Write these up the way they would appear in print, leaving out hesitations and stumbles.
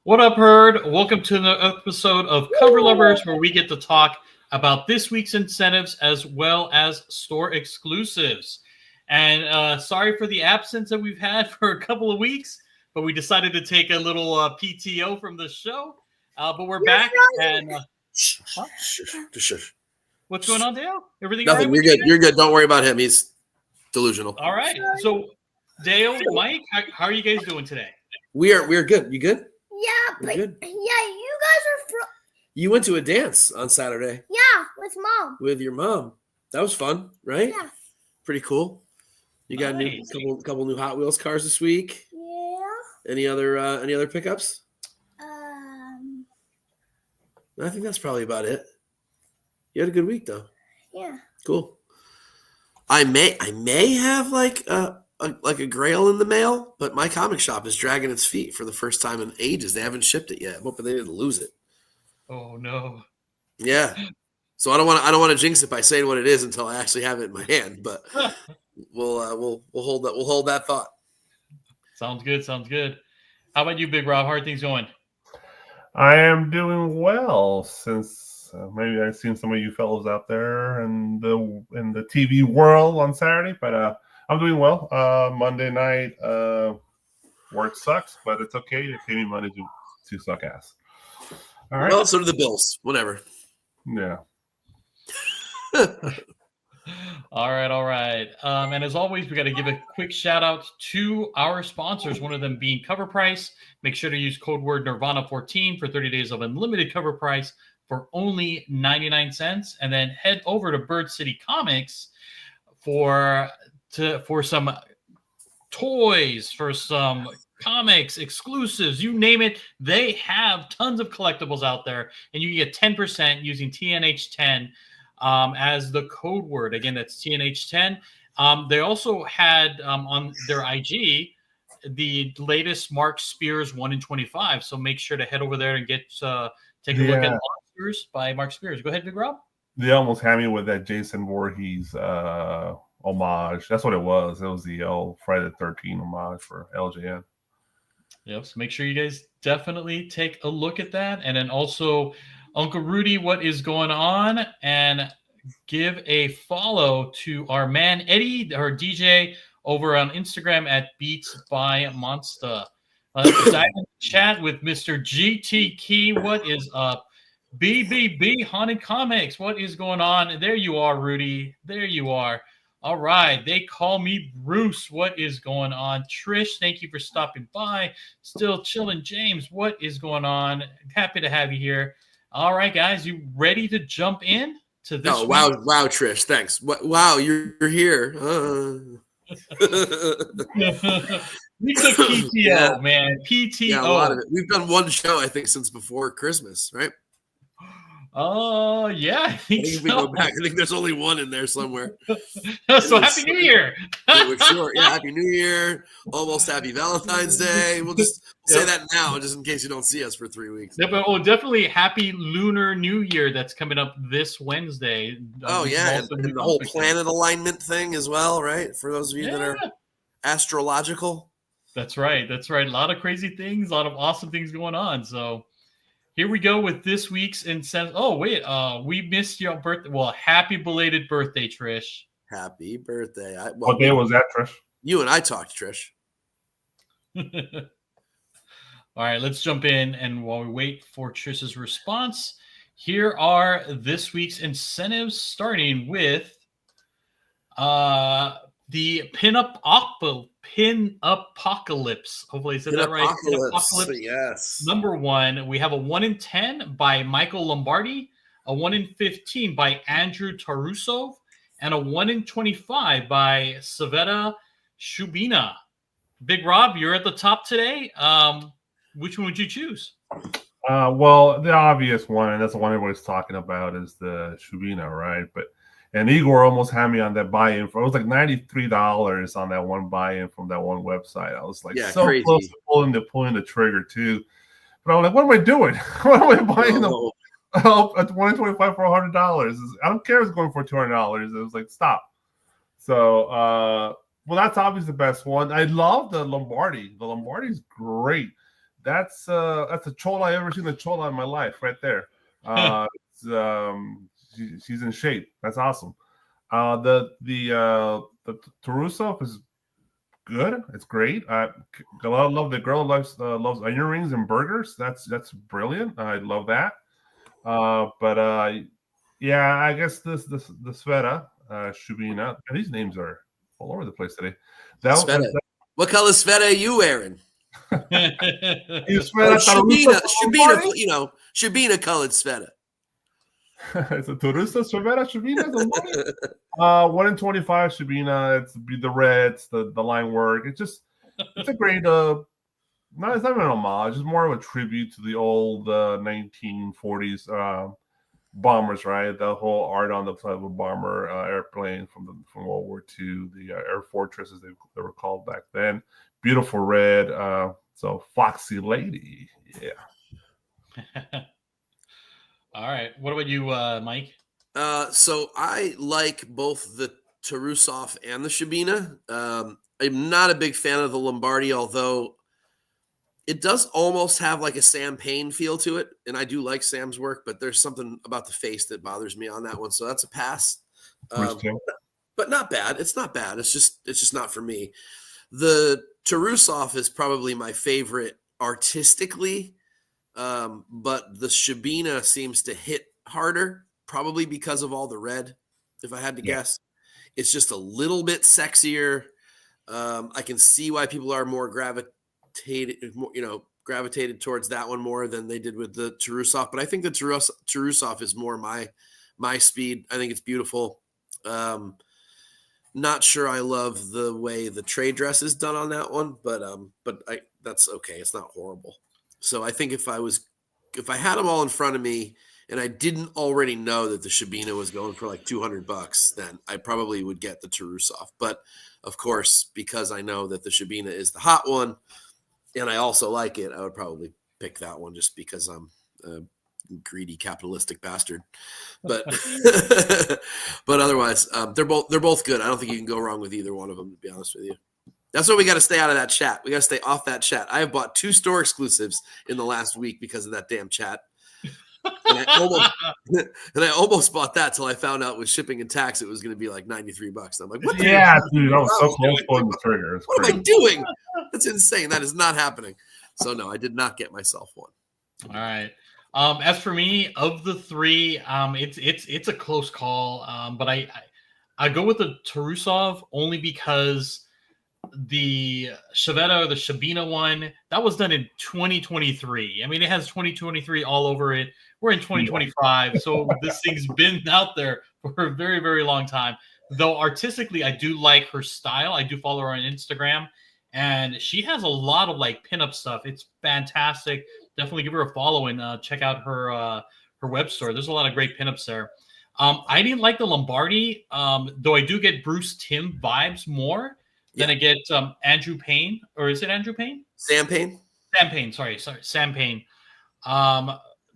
What up, Herd? Welcome to the episode of Cover Lovers, where we get to talk about this week's incentives as well as store exclusives. And sorry for the absence that we've had for a couple of weeks, but we decided to take a little PTO from the show. But we're back. And Shush. what's going on, Dale? Everything Nothing. all right? You're good. You're good. Don't worry about him. He's delusional. All right. So, Dale, Mike, how are you guys doing today? We're good. You good? Yeah, We're but good. yeah, you guys are You went to a dance on Saturday with mom. with your mom. That was fun, right? Yeah. Pretty cool. You got Nice. couple new Hot Wheels cars this week. Yeah. Any other pickups? I think that's probably about it. You had a good week though. Yeah. Cool. I may have like a grail in the mail, but my comic shop is dragging its feet for the first time in ages. They haven't shipped it yet. I'm hoping they didn't lose it. Oh, no. Yeah. So I don't want to jinx it by saying what it is until I actually have it in my hand. But we'll hold that thought. Sounds good. How about you, Big Rob? How are things going? I am doing well since maybe I've seen some of you fellows out there in the TV world on Saturday, but I'm doing well. Monday night work sucks, but it's okay. It came in Monday to suck ass. All right. Well, so do the Bills. Whatever. Yeah. All right. And as always, we got to give a quick shout out to our sponsors, one of them being Cover Price. Make sure to use code word Nirvana14 for 30 days of unlimited cover price for only 99 cents. And then head over to Bird City Comics for some toys, for some comics, exclusives, you name it. They have tons of collectibles out there, and you can get 10% using TNH10 as the code word. Again, that's TNH10. They also had on their IG the latest Mark Spears 1 in 25. So make sure to head over there and take a look at Monsters by Mark Spears. Go ahead, Big Rob. They almost had me with that Jason Voorhees homage. That's what it was. It was the Friday the 13th homage for LJN. Yep. So make sure you guys definitely take a look at that. And then also, Uncle Rudy, what is going on? And give a follow to our man Eddie, our DJ, over on Instagram at Beats by Monster. Dive in the chat with Mr. GT Key. What is up? BBB Haunted Comics. What is going on? There you are, Rudy. There you are. All right. They call me Bruce. What is going on? Trish, thank you for stopping by. Still chilling. James, what is going on? Happy to have you here. All right, guys. You ready to jump in to this? Oh, wow, Trish. Thanks. Wow, you're here. We took PTO, man. PTO. Yeah, a lot of it. We've done one show, I think, since before Christmas, right? Oh, yeah, I think if we go back, I think there's only one in there somewhere. So Happy New Year. Sure. Yeah, Happy New Year. Almost Happy Valentine's Day. We'll just say that now, just in case you don't see us for 3 weeks. Yeah, but definitely Happy Lunar New Year that's coming up this Wednesday. Oh, yeah, and the whole planet alignment thing as well, right? For those of you that are astrological. That's right. A lot of crazy things, a lot of awesome things going on. So here we go with this week's incentive. Oh, wait. We missed your birthday. Well, happy belated birthday, Trish. Happy birthday. What day was that, Trish? You and I talked, Trish. All right, let's jump in. And while we wait for Trish's response, here are this week's incentives, starting with the Pin Apocalypse. Hopefully I said that right. Pin Apocalypse. Yes. Number 1, we have a 1 in 10 by Michael Lombardi, a 1 in 15 by Andrew Tarusov, and a 1 in 25 by Saveta Shubina. Big Rob, you're at the top today. Which one would you choose? Well, the obvious one, and that's the one everybody's talking about, is the Shubina, right? And Igor almost had me on that buy-in. It was like $93 on that one buy-in from that one website. I was like crazy. Close to pulling the trigger too. But I'm like, what am I doing? What am I buying at 125 for $100? I don't care if it's going for $200. It was like, stop. So, well, that's obviously the best one. I love the Lombardi. The Lombardi is great. that's a chola I ever seen a chola in my life right there. She's in shape. That's awesome. The Tarusov is good. It's great. I love the girl loves onion rings and burgers. That's brilliant. I love that. Yeah, I guess the Sveta, Shubina. These names are all over the place today. Sveta. What color Sveta are you wearing? Shabina, Shabina colored Sveta. It's a Tarusa Shabina. 1 in 25 Shabina. It's the reds, the line work. It's a great it's not even an homage. It's more of a tribute to the old 1940s bombers, right? The whole art on the side of a bomber airplane from World War II, the air fortresses they were called back then. Beautiful red. So foxy lady, yeah. All right. What about you, Mike? So I like both the Tarusov and the Shabina. I'm not a big fan of the Lombardi, although it does almost have like a Sam Payne feel to it. And I do like Sam's work, but there's something about the face that bothers me on that one. So that's a pass. But not bad. It's not bad. It's just not for me. The Tarusov is probably my favorite artistically. But the Shabina seems to hit harder, probably because of all the red, if I had to guess. It's just a little bit sexier. I can see why people are more gravitated towards that one more than they did with the Tarusov. But I think the Tarusov is more my speed. I think it's beautiful. Not sure I love the way the trade dress is done on that one, but that's okay. It's not horrible. So I think if I had them all in front of me and I didn't already know that the Shabina was going for like $200, then I probably would get the Tarusov. But of course, because I know that the Shabina is the hot one and I also like it, I would probably pick that one just because I'm a greedy capitalistic bastard. But but otherwise, they're both good. I don't think you can go wrong with either one of them, to be honest with you. That's why we got to stay out of that chat. We got to stay off that chat. I have bought 2 store exclusives in the last week because of that damn chat. And I almost bought that till I found out with shipping and tax it was going to be like $93. And I'm like, what? Yeah, dude, I was so close pulling the trigger. What am I doing? That's insane. That is not happening. So no, I did not get myself one. All right. As for me, of the 3, it's a close call. But I go with the Tarusov only because the Sveta or the Shabina one that was done in 2023. I mean, it has 2023 all over it. We're in 2025, so this thing's been out there for a very, very long time. Though artistically, I do like her style. I do follow her on Instagram, and she has a lot of like pinup stuff. It's fantastic. Definitely give her a follow and check out her web store. There's a lot of great pinups there. I didn't like the Lombardi, though I do get Bruce Timm vibes more. Then I get Andrew Payne, or is it Andrew Payne? Sam Payne? Sam Payne, sorry, Sam Payne.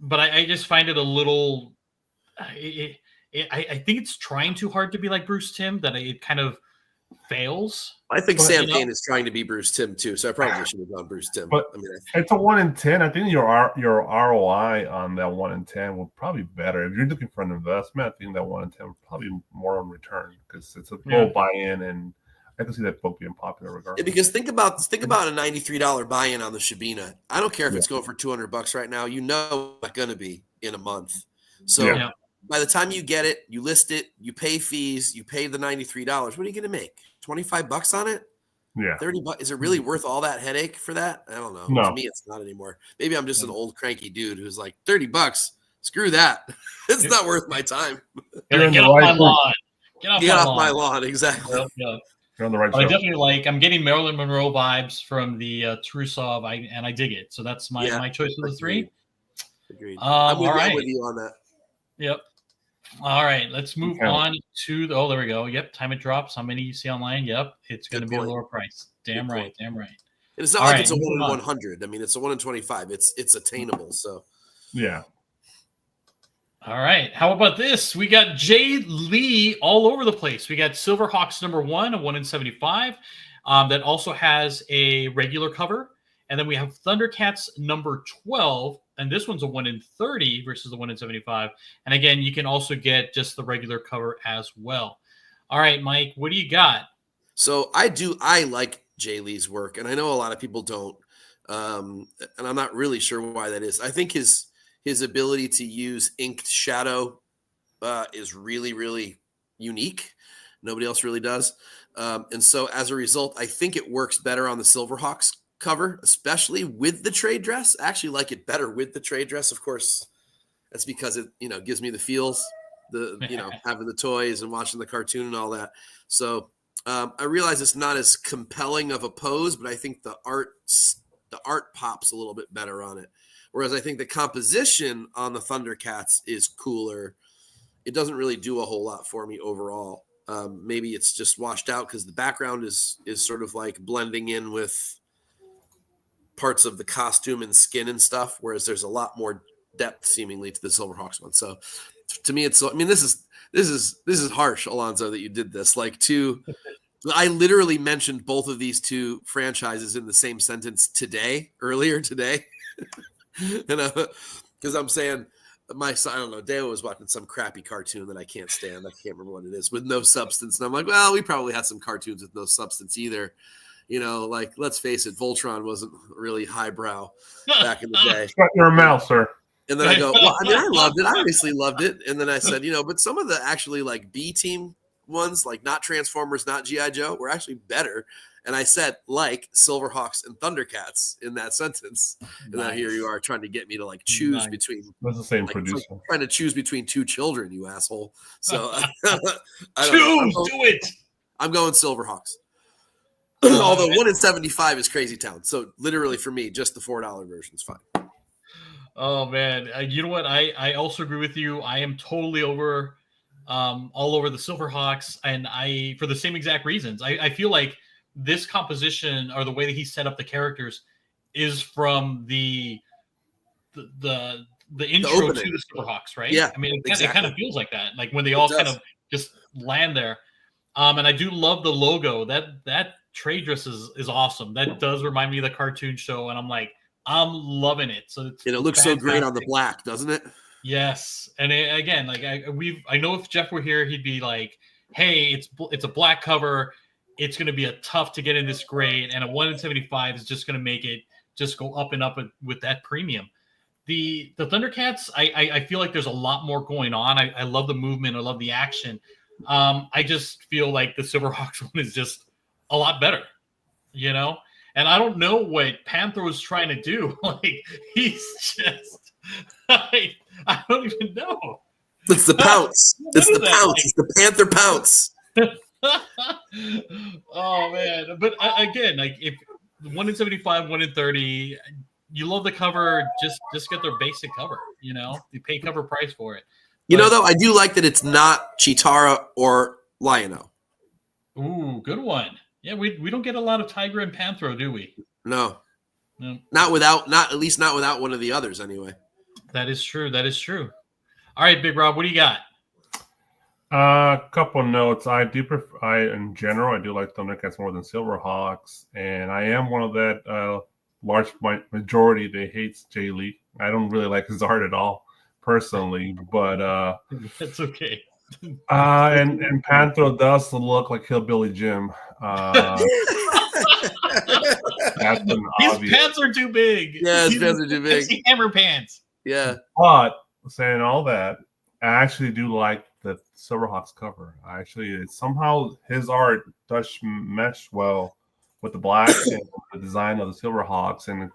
But I just find it a little. I think it's trying too hard to be like Bruce Timm, that it kind of fails. I think Sam Payne is trying to be Bruce Timm too, so I probably should have gone Bruce Timm. But I mean, it's a 1 in 10. I think your ROI on that 1 in 10 will probably be better if you're looking for an investment. I think that 1 in 10 will probably more on return because it's a low buy-in and. I can see that book being popular regardless. Yeah, because think about a $93 buy-in on the Shabina. I don't care if it's going for $200 right now. You know it's going to be in a month. So by the time you get it, you list it, you pay fees, you pay the $93. What are you going to make? $25 on it? Yeah. $30. Is it really worth all that headache for that? I don't know. No. To me, it's not anymore. Maybe I'm just an old cranky dude who's like $30. Screw that. It's not worth my time. Get off my lawn. Get off my lawn. Exactly. Yeah. You're on the right But I definitely I'm getting Marilyn Monroe vibes from the Tarusov, and I dig it. So that's my choice of the 3. Agreed. I'm with you on that. Yep. All right, let's move on to the. Oh, there we go. Yep, time it drops. How many you see online? Yep, it's going to be a lower price. Damn right. And it's not it's a 1 in 100. I mean, it's a 1 in 25. It's attainable. So yeah. All right. How about this? We got Jay Lee all over the place. We got Silverhawks #1, a 1 in 75. That also has a regular cover. And then we have Thundercats number 12, and this one's a 1 in 30 versus the 1 in 75. And again, you can also get just the regular cover as well. All right, Mike, what do you got? So I like Jay Lee's work, and I know a lot of people don't. And I'm not really sure why that is. I think his ability to use inked shadow is really, really unique. Nobody else really does. And so as a result, I think it works better on the Silverhawks cover, especially with the trade dress. I actually like it better with the trade dress. Of course, that's because it, gives me the feels, having the toys and watching the cartoon and all that. So I realize it's not as compelling of a pose, but I think the art pops a little bit better on it. Whereas I think the composition on the Thundercats is cooler. It doesn't really do a whole lot for me overall. Maybe it's just washed out because the background is sort of like blending in with parts of the costume and skin and stuff, whereas there's a lot more depth seemingly to the Silverhawks one. So to me, this is harsh, Alonzo, that you did this. I literally mentioned both of these two franchises in the same sentence earlier today. And because I'm saying my son, I don't know, Dale was watching some crappy cartoon that I can't stand. I can't remember what it is, with no substance. And I'm like, well, we probably had some cartoons with no substance either. Let's face it, Voltron wasn't really highbrow back in the day. Shut your mouth, sir. And then I go, well, I mean, I loved it. I obviously loved it. And then I said, but some of the actually like B team ones, like not Transformers, not G.I. Joe, were actually better. And I said, like Silverhawks and Thundercats in that sentence. And now here you are trying to get me to like choose between. That's the same producer. Like trying to choose between two children, you asshole. So do it. I'm going Silverhawks. Although 1 in 75 is Crazy Town. So literally for me, just the $4 version is fine. Oh man. You know what? I also agree with you. I am totally over all over the Silverhawks, and for the same exact reasons. I feel like this composition, or the way that he set up the characters, is from the intro to the Silverhawks, right? Yeah. I mean, exactly. It kind of feels like that. Like when they all kind of just land there. And I do love the logo. That trade dress is awesome. That does remind me of the cartoon show, and I'm loving it. So it looks fantastic. So great on the black, doesn't it? Yes, and again, like I know if Jeff were here, he'd be like, "Hey, it's a black cover. It's going to be a tough to get in this grade, and a 1 in 75 is just going to make it just go up and up with that premium." The Thundercats, I feel like there's a lot more going on. I love the movement. I love the action. I just feel like the Silverhawks one is just a lot better, And I don't know what Panther was trying to do. Like he's just, I don't even know. It's the pounce. It's the pounce. Like? It's the Panther pounce. Oh man! But again, like if 1 in 75, 1 in 30, you love the cover. Just get their basic cover. You pay cover price for it. Though I do like that it's not Chitara or Lion-O. Ooh, good one. Yeah, we don't get a lot of Tiger and Panthro, do we? No. No. At least not without one of the others anyway. That is true. All right, Big Rob, what do you got? A couple notes. I in general, I do like Thundercats more than Silverhawks, and I am one of that large majority that hates Jay Lee. I don't really like his art at all, personally, but that's okay. And Panther does look like Hillbilly Jim. That's an his obvious. pants are too big. Yeah, his pants are too big. Hammer pants. Yeah. But saying all that, I actually do like the Silverhawks cover. Somehow his art does mesh well with the black and the design of the Silverhawks, and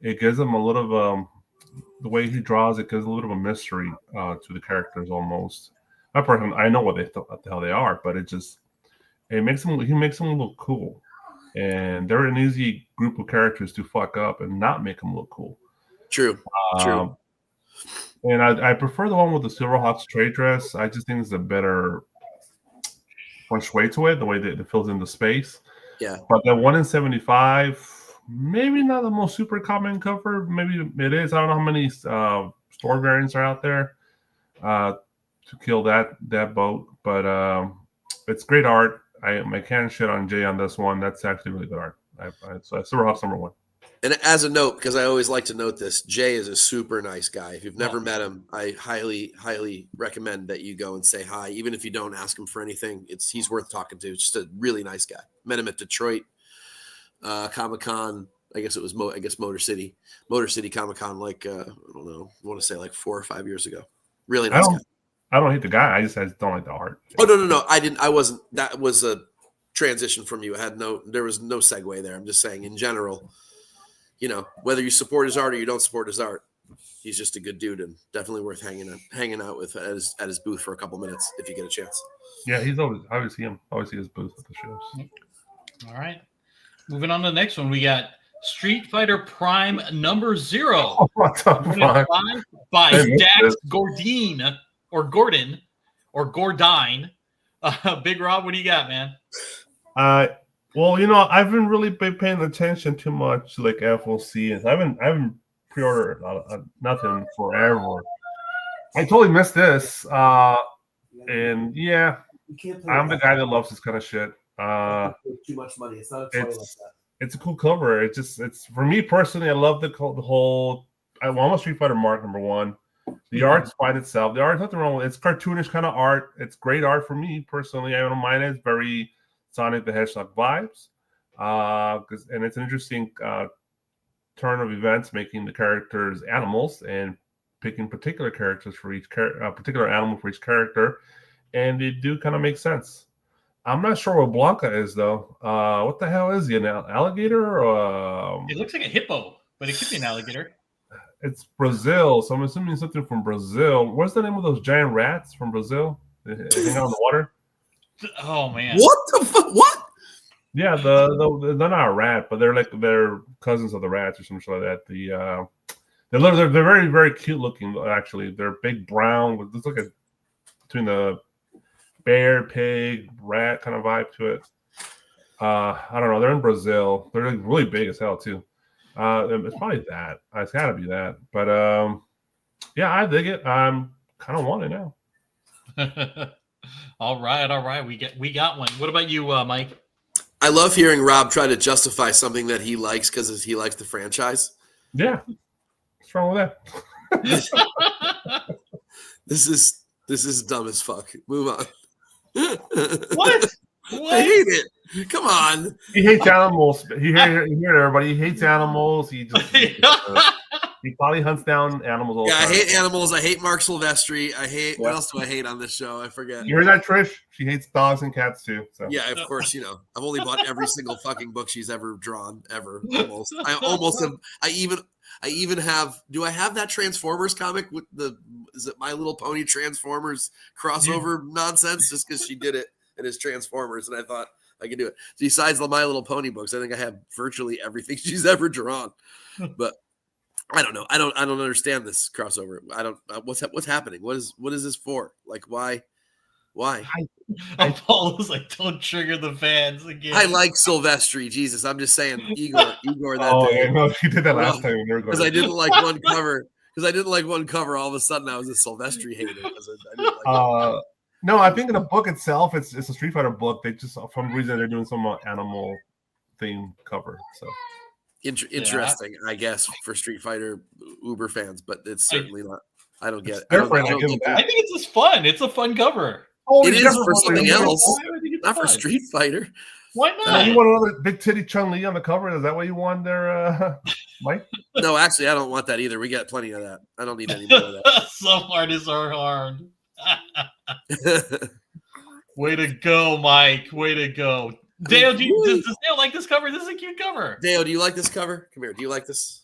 it gives them a little of the way he draws it gives a little of a mystery to the characters almost. I know what the hell they are, but he makes them look cool, and they're an easy group of characters to fuck up and not make them look cool. True. And I prefer the one with the Silverhawks trade dress. I just think it's a better feng shui to it, the way that it fills in the space. Yeah. But the 1 in 75, maybe not the most super common cover. Maybe it is. I don't know how many store variants are out there to kill that boat. But it's great art. I can't shit on Jay on this one. That's actually really good art. So Silverhawks number 1. And as a note, because I always like to note this, Jay is a super nice guy. If you've never Oh. met him, I highly, highly recommend that you go and say hi. Even if you don't ask him for anything, he's worth talking to. Just a really nice guy. Met him at Detroit Comic-Con. I guess it was Motor City Comic-Con. Like I don't know, I want to say like 4 or 5 years ago. Really nice guy. I don't hate the guy. I just don't like the art. Oh no! I didn't. I wasn't. That was a transition from you. There was no segue there. I'm just saying in general. Whether you support his art or you don't support his art, he's just a good dude and definitely worth hanging out with at his booth for a couple minutes if you get a chance. Yeah, I always see his booth at the shows. All right. Moving on to the next one, we got Street Fighter Prime number 0. Oh, what the fuck? By I missed Dax this. Gordine. Big Rob, what do you got, man? Well, I've been really paying attention too much to like FOC, and I haven't pre-ordered nothing forever. I totally missed this, and yeah, I'm the guy that loves this kind of shit. Too much money. It's not a toy like that. It's a cool cover. It's for me personally. I love the whole. I'm a Street Fighter mark number 1. The art's fine itself. The art's nothing wrong with it. It's cartoonish kind of art. It's great art for me personally. I don't mind it. It's very Sonic the Hedgehog vibes, and it's an interesting turn of events, making the characters animals and picking particular characters for each particular animal for each character, and they do kind of make sense. I'm not sure what Blanca is though. What the hell is he? An alligator? It looks like a hippo, but it could be an alligator. It's Brazil, so I'm assuming something from Brazil. What's the name of those giant rats from Brazil? They hang out in the water. Oh man! What the fuck? What? Yeah, they're not a rat, but they're cousins of the rats or something like that. They're very, very cute looking. Actually, they're big brown with it's like between the bear, pig, rat kind of vibe to it. I don't know. They're in Brazil. They're like really big as hell too. It's probably that. It's got to be that. But yeah, I dig it. I'm kind of want it now. All right. We got one. What about you, Mike? I love hearing Rob try to justify something that he likes because he likes the franchise. Yeah, what's wrong with that? This is dumb as fuck. Move on. What? I hate it. Come on. He hates animals. You hear everybody. He hates animals. He just he probably hunts down animals all the Yeah, I time. hate animals. I hate Mark Silvestri. I hate what else do I hate on this show? I forget. You heard that, Trish? She hates dogs and cats too. So Yeah, of course, I've only bought every single fucking book she's ever drawn, ever. Almost. I almost have. I even have. Do I have that Transformers comic with is it My Little Pony Transformers crossover nonsense? Just because she did it and it's Transformers, and I thought I could do it. Besides the My Little Pony books, I think I have virtually everything she's ever drawn. But I don't know. I don't understand this crossover. I don't. What's happening? What is this for? Like why? Apollo's like, don't trigger the fans again. I like Silvestri. Jesus, I'm just saying Igor that oh, day. yeah, no, she did that last time. Because I didn't like one cover. All of a sudden, I was a Silvestri hater. No, I think in the book itself, it's a Street Fighter book. They just, for some reason, they're doing some animal theme cover. So interesting, I guess, for Street Fighter Uber fans, but it's certainly not. I don't get it. different. I don't get I think it's just fun. It's a fun cover. Oh, it is for something else, I think it's not for fun. Street Fighter. Why not? You want another big titty Chun-Li on the cover? Is that what you want there, Mike? No, actually, I don't want that either. We got plenty of that. I don't need any more of Some artists are hard. that. Way to go, Mike. Way to go. Dale, does Dale like this cover? This is a cute cover. Dale, do you like this cover? Come here. Do you like this?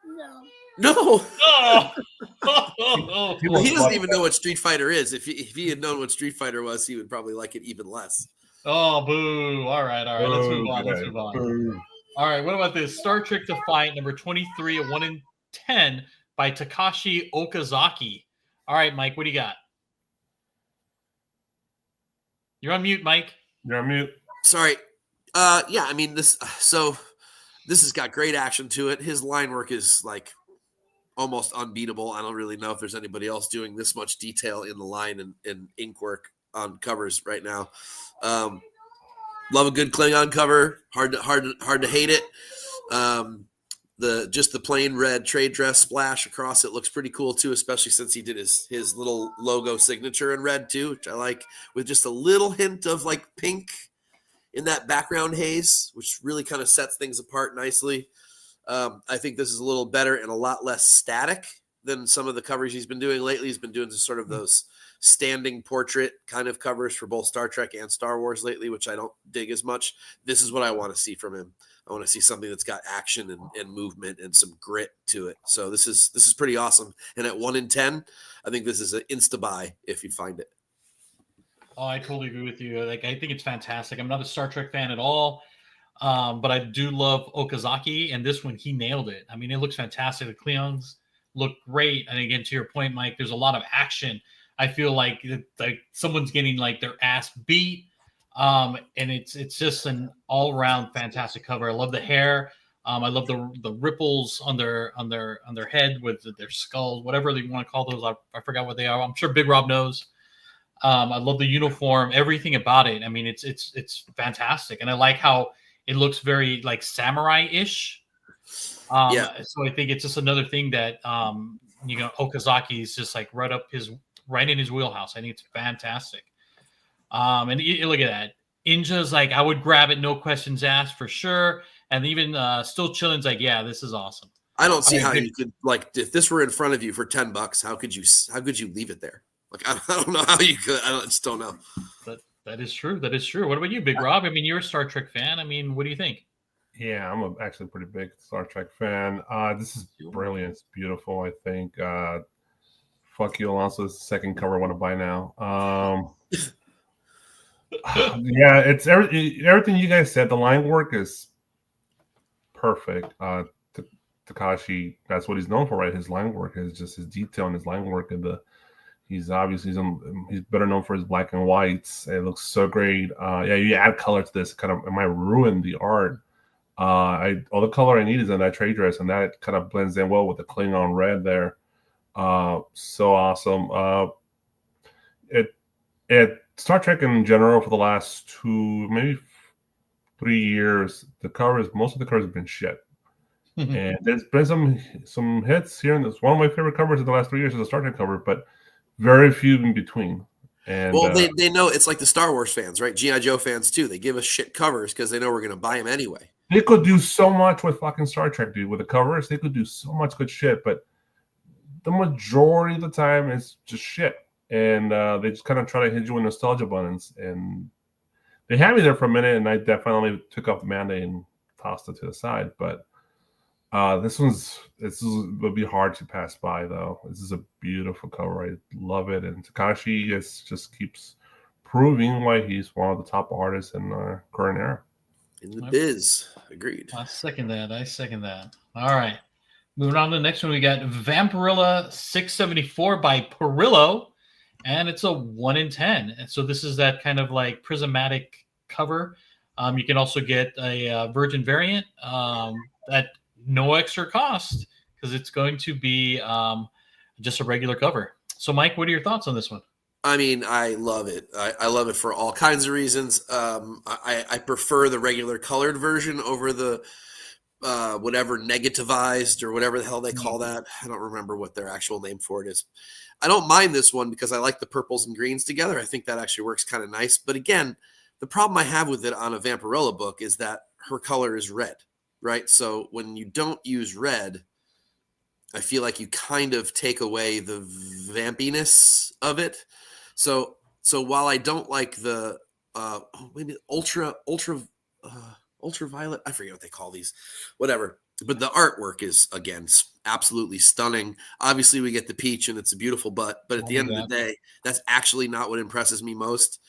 No. No. Oh. He doesn't even know what Street Fighter is. If he had known what Street Fighter was, he would probably like it even less. Oh, boo. All right. Let's move on. Boom. All right. What about this? Star Trek to Fight, number 23 at 1 in 10 by Takashi Okazaki. All right, Mike, what do you got? You're on mute, Mike. You're on mute. Sorry. Yeah, I mean this has got great action to it. His line work is like almost unbeatable. I don't really know if there's anybody else doing this much detail in the line and ink work on covers right now. Love a good Klingon cover. Hard to hate it. The plain red trade dress splash across it looks pretty cool too, especially since he did his little logo signature in red too, which I like, with just a little hint of like pink in that background haze, which really kind of sets things apart nicely. I think this is a little better and a lot less static than some of the covers he's been doing lately. He's been doing sort of those standing portrait kind of covers for both Star Trek and Star Wars lately, which I don't dig as much. This is what I want to see from him. I want to see something that's got action and movement and some grit to it. So this is pretty awesome. And at 1 in 10, I think this is an insta buy if you find it. Oh, I totally agree with you. Like, I think it's fantastic. I'm not a Star Trek fan at all, but I do love Okazaki, and this one he nailed it. I mean, it looks fantastic. The Klingons look great, and again, to your point, Mike, there's a lot of action. I feel like someone's getting like their ass beat, and it's just an all around fantastic cover. I love the hair. I love the ripples on their head with their skulls, whatever they want to call those. I forgot what they are. I'm sure Big Rob knows. I love the uniform, everything about it. I mean, it's fantastic, and I like how it looks very like samurai-ish. So I think it's just another thing that Okazaki is just like right in his wheelhouse. I think it's fantastic. And you look at that. Inja's like, I would grab it, no questions asked for sure. And even Still Chillin's like, yeah, this is awesome. I don't see how you could, like, if this were in front of you for $10, how could you leave it there? Like, I don't know how you could. I just don't know. That is true. That is true. What about you, Big Rob? I mean, you're a Star Trek fan. I mean, what do you think? Yeah, I'm actually a pretty big Star Trek fan. This is brilliant. It's beautiful, I think. Fuck you, Alonso. It's the second cover I want to buy now. Yeah, it's everything you guys said. The line work is perfect. Takashi, that's what he's known for, right? His line work is just his detail and his line work. And he's better known for his black and whites. It looks so great. Yeah, you add color to this, kind of it might ruin the art. All the color I need is in that trade dress, and that kind of blends in well with the Klingon red there. So awesome. Star Trek in general for the last maybe 3 years, most of the covers have been shit. And there's been some hits here, and it's one of my favorite covers of the last 3 years is a Star Trek cover, but very few in between. And they know it's like the Star Wars fans, right? G.I. Joe fans too. They give us shit covers because they know we're going to buy them anyway. They could do so much with fucking Star Trek, dude. With the covers, they could do so much good shit, but the majority of the time it's just shit. And they just kind of try to hit you with nostalgia buttons. And they had me there for a minute, and I definitely took off the Mandate and tossed it to the side. But this will be hard to pass by, though. This is a beautiful cover. I love it. And Takashi just keeps proving why he's one of the top artists in our current era. In the biz. Agreed. I second that. All right. Moving on to the next one, we got Vampirilla 674 by Perillo, and it's a 1 in 10. And so this is that kind of like prismatic cover. You can also get a Virgin variant at no extra cost because it's going to be just a regular cover. So, Mike, what are your thoughts on this one? I mean, I love it. I love it for all kinds of reasons. I prefer the regular colored version over the whatever negativized or whatever the hell they call that. I don't remember what their actual name for it is. I don't mind this one because I like the purples and greens together. I think that actually works kind of nice. But again, the problem I have with it on a Vampirilla book is that her color is red, right? So when you don't use red, I feel like you kind of take away the vampiness of it. So while I don't like the ultraviolet, I forget what they call these, whatever. But the artwork is, again, absolutely stunning. Obviously, we get the peach and it's a beautiful butt. But at the end of the day, that's actually not what impresses me most.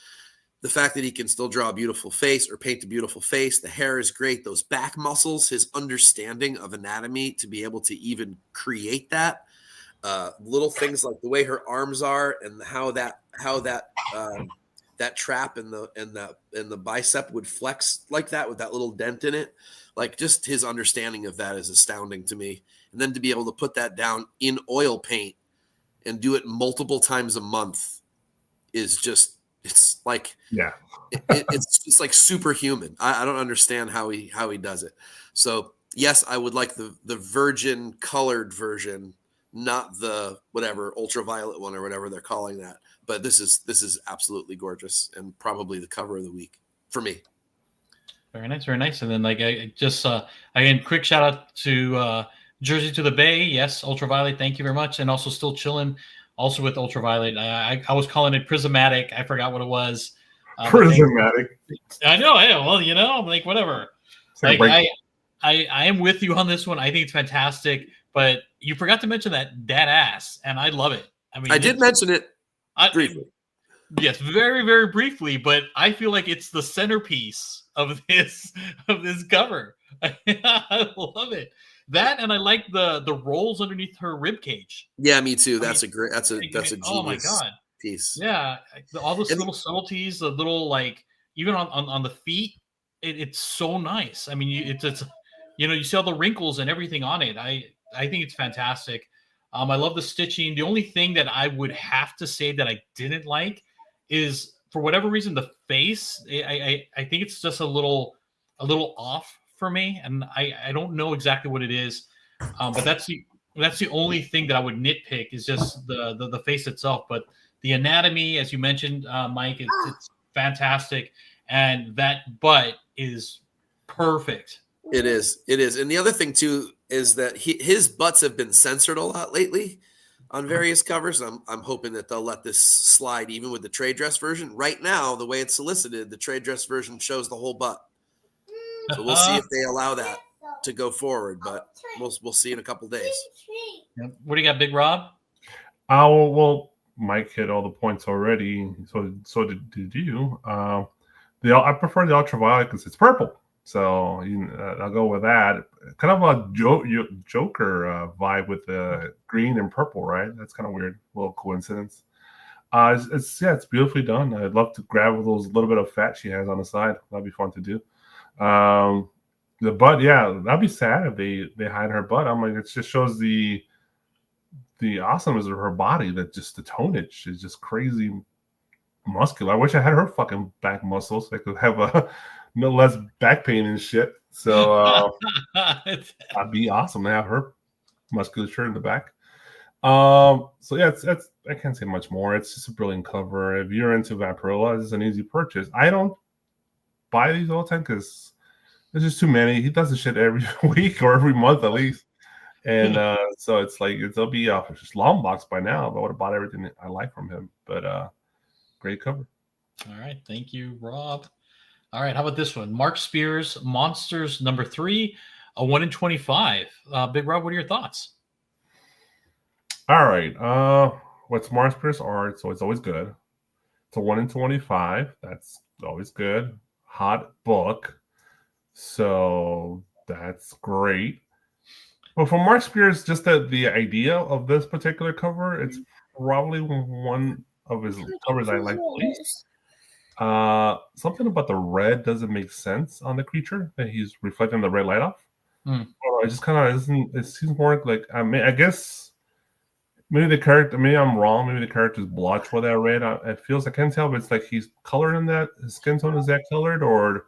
The fact that he can still draw a beautiful face or paint a beautiful face. The hair is great. Those back muscles, his understanding of anatomy to be able to even create that. Little things like the way her arms are and how that trap and the bicep would flex like that with that little dent in it. Like just his understanding of that is astounding to me. And then to be able to put that down in oil paint and do it multiple times a month is just, it's like, it's just like superhuman. I don't understand how he does it. So yes, I would like the virgin colored version, not the whatever ultraviolet one or whatever they're calling that. But this is absolutely gorgeous and probably the cover of the week for me. Very nice, very nice. And then like I just again, quick shout out to Jersey to the Bay. Yes, Ultraviolet. Thank you very much. And also still chilling. Also with Ultraviolet. I was calling it Prismatic. I forgot what it was. Prismatic. I know. Yeah. Well, you know, I'm like whatever. Like I am with you on this one. I think it's fantastic. But you forgot to mention that ass, and I love it. I mean, I did mention it briefly. Yes, very, very briefly, but I feel like it's the centerpiece of this cover. I love it. That, and I like the rolls underneath her rib cage. Yeah, me too. That's a genius oh my god piece. Yeah, all those little subtleties, the little like even on the feet, it's so nice. I mean, it's you know, you see all the wrinkles and everything on it. I think it's fantastic. I love the stitching. The only thing that I would have to say that I didn't like is, for whatever reason, the face. I think it's just a little off for me, and I don't know exactly what it is. But that's the only thing that I would nitpick is just the face itself. But the anatomy, as you mentioned, Mike, it's fantastic, and that butt is perfect. It is. And the other thing too is that his butts have been censored a lot lately on various covers. I'm hoping that they'll let this slide even with the trade dress version. Right now, the way it's solicited, the trade dress version shows the whole butt. So we'll see if they allow that to go forward, but we'll see in a couple days. What do you got, Big Rob? Well, Mike hit all the points already. So did you? I prefer the ultraviolet because it's purple. So I'll go with that. Kind of a Joker vibe with the green and purple, right? That's kind of weird. A little coincidence. It's beautifully done. I'd love to grab those little bit of fat she has on the side. That'd be fun to do. The butt, yeah, that'd be sad if they hide her butt. I'm like, it just shows the awesomeness of her body. That just the tonnage is just crazy muscular. I wish I had her fucking back muscles. I could have no less back pain and shit. So that'd be awesome to have her musculature in the back. So yeah, it's I can't say much more. It's just a brilliant cover. If you're into Vampirella, it's an easy purchase. I don't buy these all the time because there's just too many. He does the shit every week or every month at least. And so it's like it'll be just long box by now. But I would have bought everything I like from him. But great cover. All right, thank you, Rob. All right, how about this one? Mark Spears, Monsters #3, a 1 in 25. Big Rob, what are your thoughts? All right. What's Mark Spears art? So it's always good. It's a 1 in 25. That's always good. Hot book. So that's great. But for Mark Spears, just the idea of this particular cover, it's probably one of his covers I like least. Something about the red doesn't make sense on the creature that he's reflecting the red light off. It just kind of doesn't. It seems more like I guess maybe the character. Maybe I'm wrong. Maybe the character's blotched with that red. It feels I can't tell, but it's like he's colored in that. His skin tone is that colored, or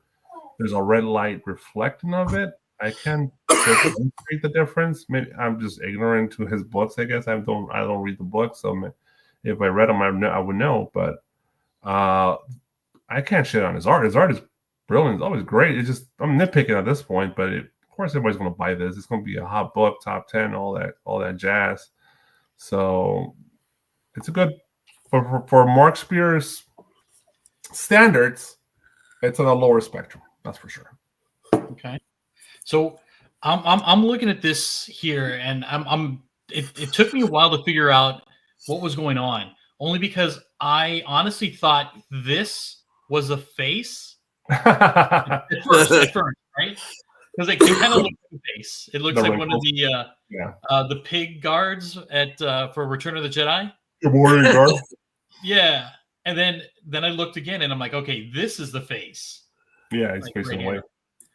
there's a red light reflecting of it. I can't differentiate the difference. Maybe I'm just ignorant to his books. I guess I don't read the books, so if I read them, I would know. But I can't shit on his art. His art is brilliant. It's always great. It's just I'm nitpicking at this point, but of course everybody's going to buy this. It's going to be a hot book, top 10, all that jazz. So it's a good for Mark Spears standards. It's on a lower spectrum, that's for sure. Okay, so I'm looking at this here, and it took me a while to figure out what was going on, only because I honestly thought this was a face at first, right? Because it kind of looks like a face. It looks like one of the pig guards at for Return of the Jedi. The warrior guard. Yeah, and then I looked again, and I'm like, okay, this is the face. Yeah, he's facing away.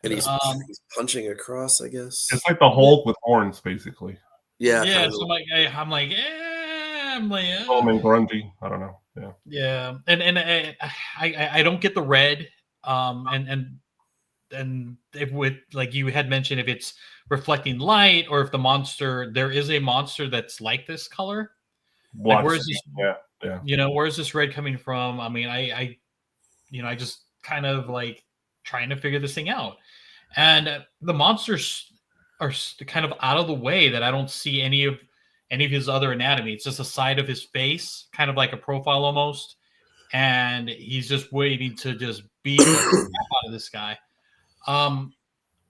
And he's punching across, I guess. It's like the Hulk with horns, basically. Yeah. Yeah. So I'm like, Grundy. I don't know. Yeah. Yeah, and I don't get the red, and if with like you had mentioned, if it's reflecting light or if the monster, there is a monster that's like this color. Like, where's this? Yeah. Where's this red coming from? I mean, I just kind of like trying to figure this thing out, and the monsters are kind of out of the way that I don't see any of his other anatomy. It's just a side of his face, kind of like a profile almost, and he's just waiting to just beat the crap out of this guy.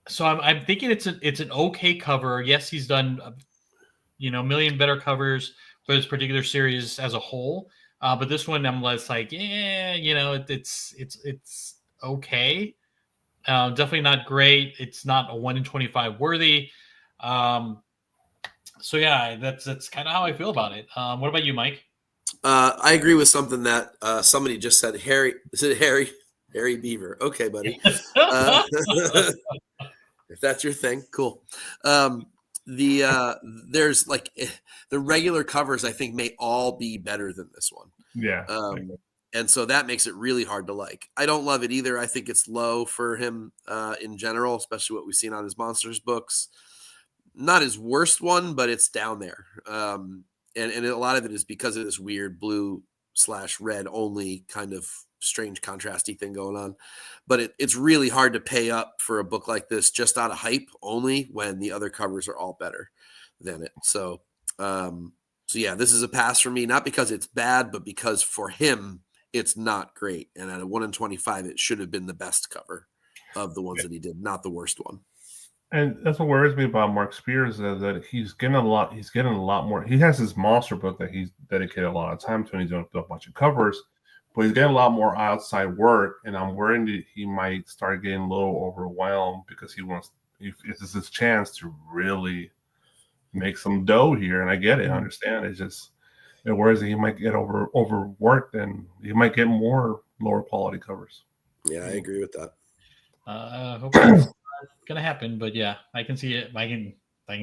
So I'm thinking it's an okay cover. Yes, he's done a million better covers for this particular series as a whole. But this one, I'm less like, it's okay. Definitely not great. It's not a 1 in 25 worthy. So yeah, that's kind of how I feel about it. What about you, Mike? I agree with something that somebody just said. Harry, is it Harry Beaver? Okay, buddy. If that's your thing, cool. There's like the regular covers, I think, may all be better than this one. Yeah. And so that makes it really hard to like. I don't love it either. I think it's low for him in general, especially what we've seen on his Monsters books. Not his worst one, but it's down there. And a lot of it is because of this weird blue/red only kind of strange contrasty thing going on. But it's really hard to pay up for a book like this just out of hype only when the other covers are all better than it. So yeah, this is a pass for me, not because it's bad, but because for him, it's not great. And at a 1 in 25, it should have been the best cover of the ones that he did, not the worst one. And that's what worries me about Mark Spears, is that he's getting a lot more. He has his monster book that he's dedicated a lot of time to, and he's doing a bunch of covers, but he's getting a lot more outside work. And I'm worried that he might start getting a little overwhelmed because this is his chance to really make some dough here. And I get it, I understand. It's just, it worries that he might get overworked and he might get more lower quality covers. Yeah, I agree with that. Hopefully it's gonna happen, but yeah, I can see it. I can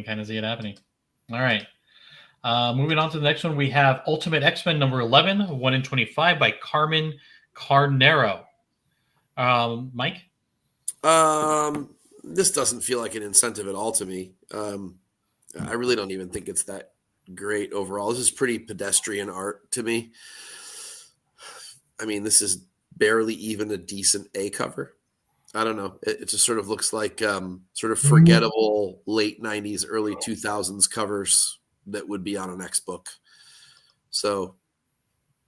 kind of see it happening. All right. Moving on to the next one, we have Ultimate X-Men number 11, 1 in 25 by Carmen Carnero. Mike? This doesn't feel like an incentive at all to me. I really don't even think it's that great overall. This is pretty pedestrian art to me. I mean, this is barely even a decent A cover. I don't know. It just sort of looks like sort of forgettable late 90s, early 2000s covers that would be on an X book. So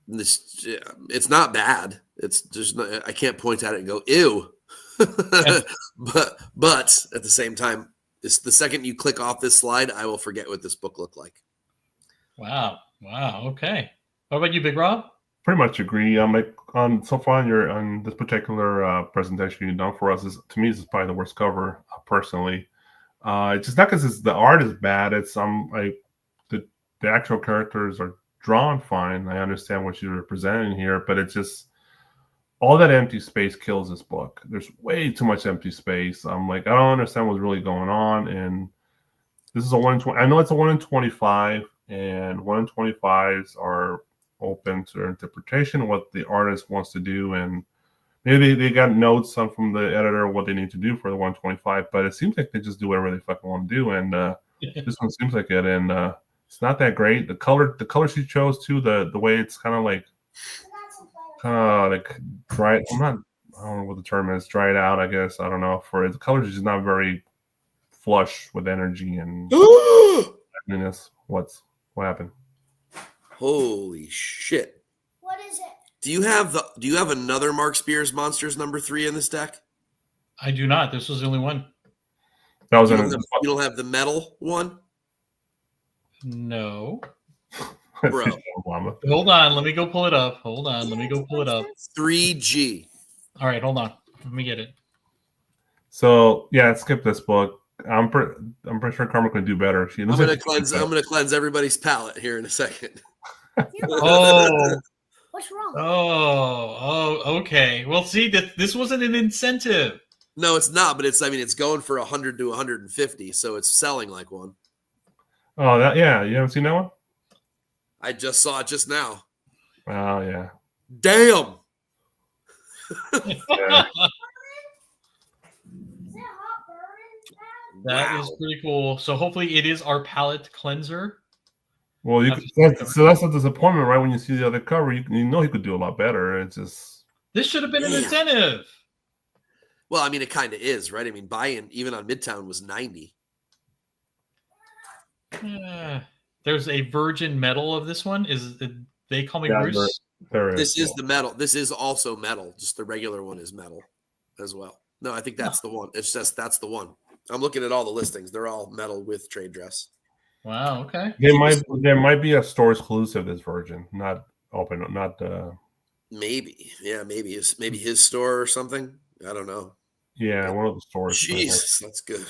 it's not bad. It's just I can't point at it and go, ew. but at the same time, the second you click off this slide, I will forget what this book looked like. Wow. Okay. What about you, Big Rob? Pretty much agree. I'm like so far on this particular presentation you've done for us. To me, this is probably the worst cover personally. It's just not because the art is bad. It's like the actual characters are drawn fine. I understand what you're presenting here, but it's just all that empty space kills this book. There's way too much empty space. I'm like, I don't understand what's really going on. And this is a 1 in 20. I know it's a 1 in 25, and 1 in 25s are open to interpretation, what the artist wants to do, and maybe they got notes from the editor what they need to do for the 125, but it seems like they just do whatever they fucking want to do, and this one seems like it, and it's not that great. The color she chose too, the way it's kind of like dried. I don't know what the term is, dried out, I guess. I don't know. For the colors is just not very flush with energy and happiness. What happened? Holy shit. What is it? Do you have another Mark Spears Monsters number 3 in this deck? I do not. This was the only one. That was you don't have the metal one? No. Bro. Hold on. Let me go pull it up. 3G. All right. Hold on. Let me get it. So yeah, skip this book. I'm pretty sure Karma can do better. I'm gonna cleanse everybody's palate here in a second. Oh. What's wrong? Oh, okay. Well, see, this wasn't an incentive. No, it's not, but it's going for 100 to 150, so it's selling like one. Oh, you haven't seen that one? I just saw it just now. Oh, yeah. Damn. Yeah. That is Wow. pretty cool. So hopefully it is our palette cleanser. Well, That's just so that's a disappointment, right? When you see the other cover, you know he could do a lot better. It's just This should have been an Damn. incentive. Well, I mean, it kind of is, right? I mean, buy-in even on Midtown was 90. There's a virgin metal of this one. They call me Yeah, Bruce? there is. This is the metal. This is also metal. Just the regular one is metal as well. No, I think that's the one. It's just that's the one. I'm looking at all the listings. They're all metal with trade dress. Wow. Okay. There might be a store exclusive this version, not open, not Maybe, yeah, maybe his store or something. I don't know. yeah, one of the stores. Jesus, that's good.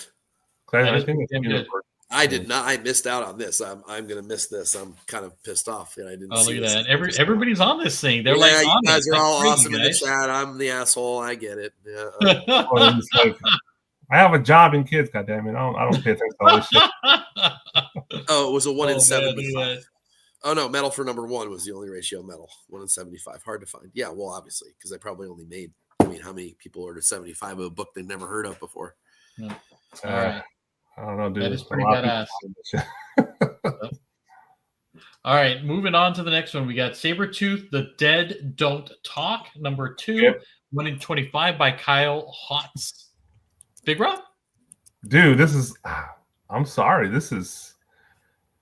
That I is think pretty it's damn good. I did not. I missed out on this. I'm gonna miss this. I'm kind of pissed off that I didn't. Oh, see look at this. that. Everybody's on this thing. They're yeah, like, you on guys it. are That's all crazy, awesome in the guys. chat. I'm the asshole. I get it. Yeah. Well, it's like, I have a job and kids. Goddamn it! I don't pay attention to all this shit. Oh, it was a 1 in Oh, man, look at 75. that. Oh no, metal for number 1 was the only ratio metal. 1 in 75. Hard to find. Yeah, well, obviously, because I probably only made. I mean, how many people ordered 75 of a book they've never heard of before? All right. I don't know, dude. That is A pretty lot of badass. people do this shit. All right, moving on to the next one. We got Sabretooth, The Dead Don't Talk, number 2, Yep. 1 in 25 by Kyle Hotz. Big Rob? Dude, this is. I'm sorry. This is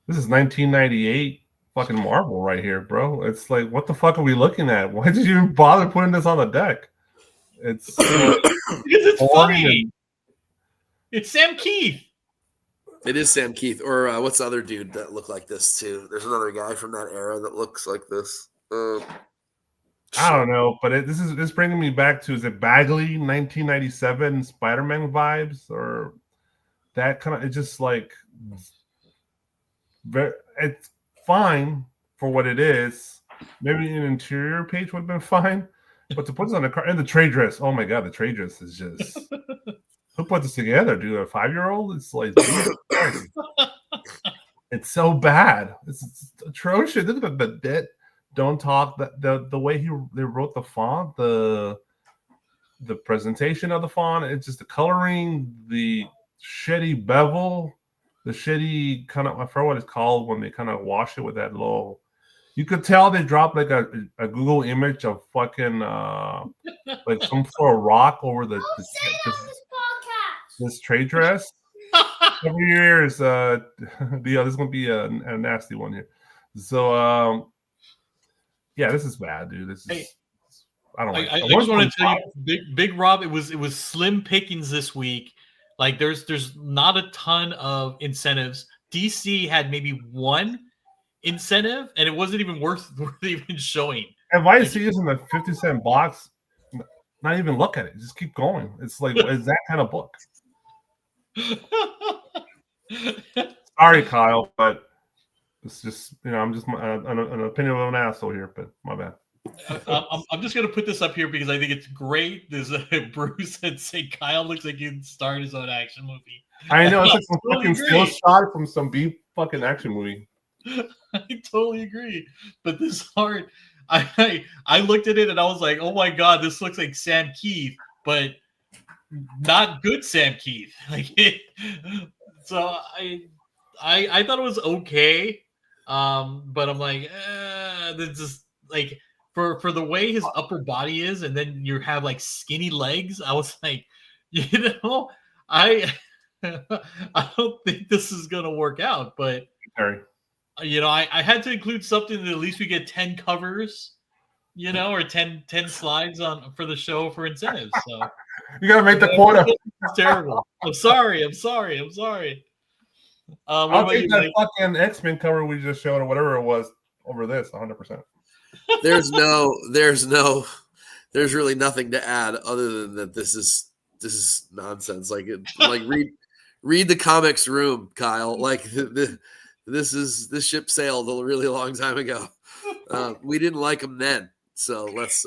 1998 fucking Marvel right here, bro. It's like, what the fuck are we looking at? Why did you even bother putting this on the deck? It's Because it's boring funny. and- It's Sam Keith. It is Sam Keith, or what's the other dude that looked like this too? There's another guy from that era that looks like this. I don't know, but this is bringing me back to, is it Bagley 1997 Spider-Man vibes, or that kind of? It's just like it's fine for what it is. Maybe an interior page would have been fine, but to put this on the car and the trade dress, oh my god, the trade dress is just who put this together, dude? A 5-year-old? It's like it's so bad. It's atrocious. Look at the debt. Don't talk. The way they wrote the font, the presentation of the font, it's just the coloring, the shitty bevel, the shitty kind of, I forget what it's called when they kind of wash it with that little. You could tell they dropped like a Google image of fucking like some sort of rock over Don't say it on this podcast. this trade dress. Every year is this is gonna be a nasty one here. So yeah, this is bad, dude. This is Hey, I don't like. I just want to tell you, Big Rob, it was slim pickings this week. Like there's not a ton of incentives. DC had maybe one incentive, and it wasn't even worth even showing. If I see this in the 50-cent box, not even look at it. Just keep going. It's like, it's that kind of book. Sorry, Kyle, but it's just, I'm just an opinion of an asshole here, but my bad. I'm just gonna put this up here because I think it's great. There's Bruce and say Kyle looks like he'd start his own action movie. I know, it's like some Totally fucking still agree. shot from some B fucking action movie. I totally agree. But this art, I looked at it and I was like, oh my god, this looks like Sam Keith, but not good Sam Keith. Like so I thought it was okay. But I'm like, this just like for the way his upper body is, and then you have like skinny legs. I was like, I don't think this is gonna work out. But Harry. I had to include something that at least we get 10 covers, or 10 slides on for the show for incentives. So You gotta make the quota. it's terrible. I'm sorry. What I'll about take you, that Mike? fucking X-Men cover we just showed or whatever it was over this 100%. there's really nothing to add other than that this is nonsense. Like read the comics room, Kyle. Like this ship sailed a really long time ago. We didn't like them then, so let's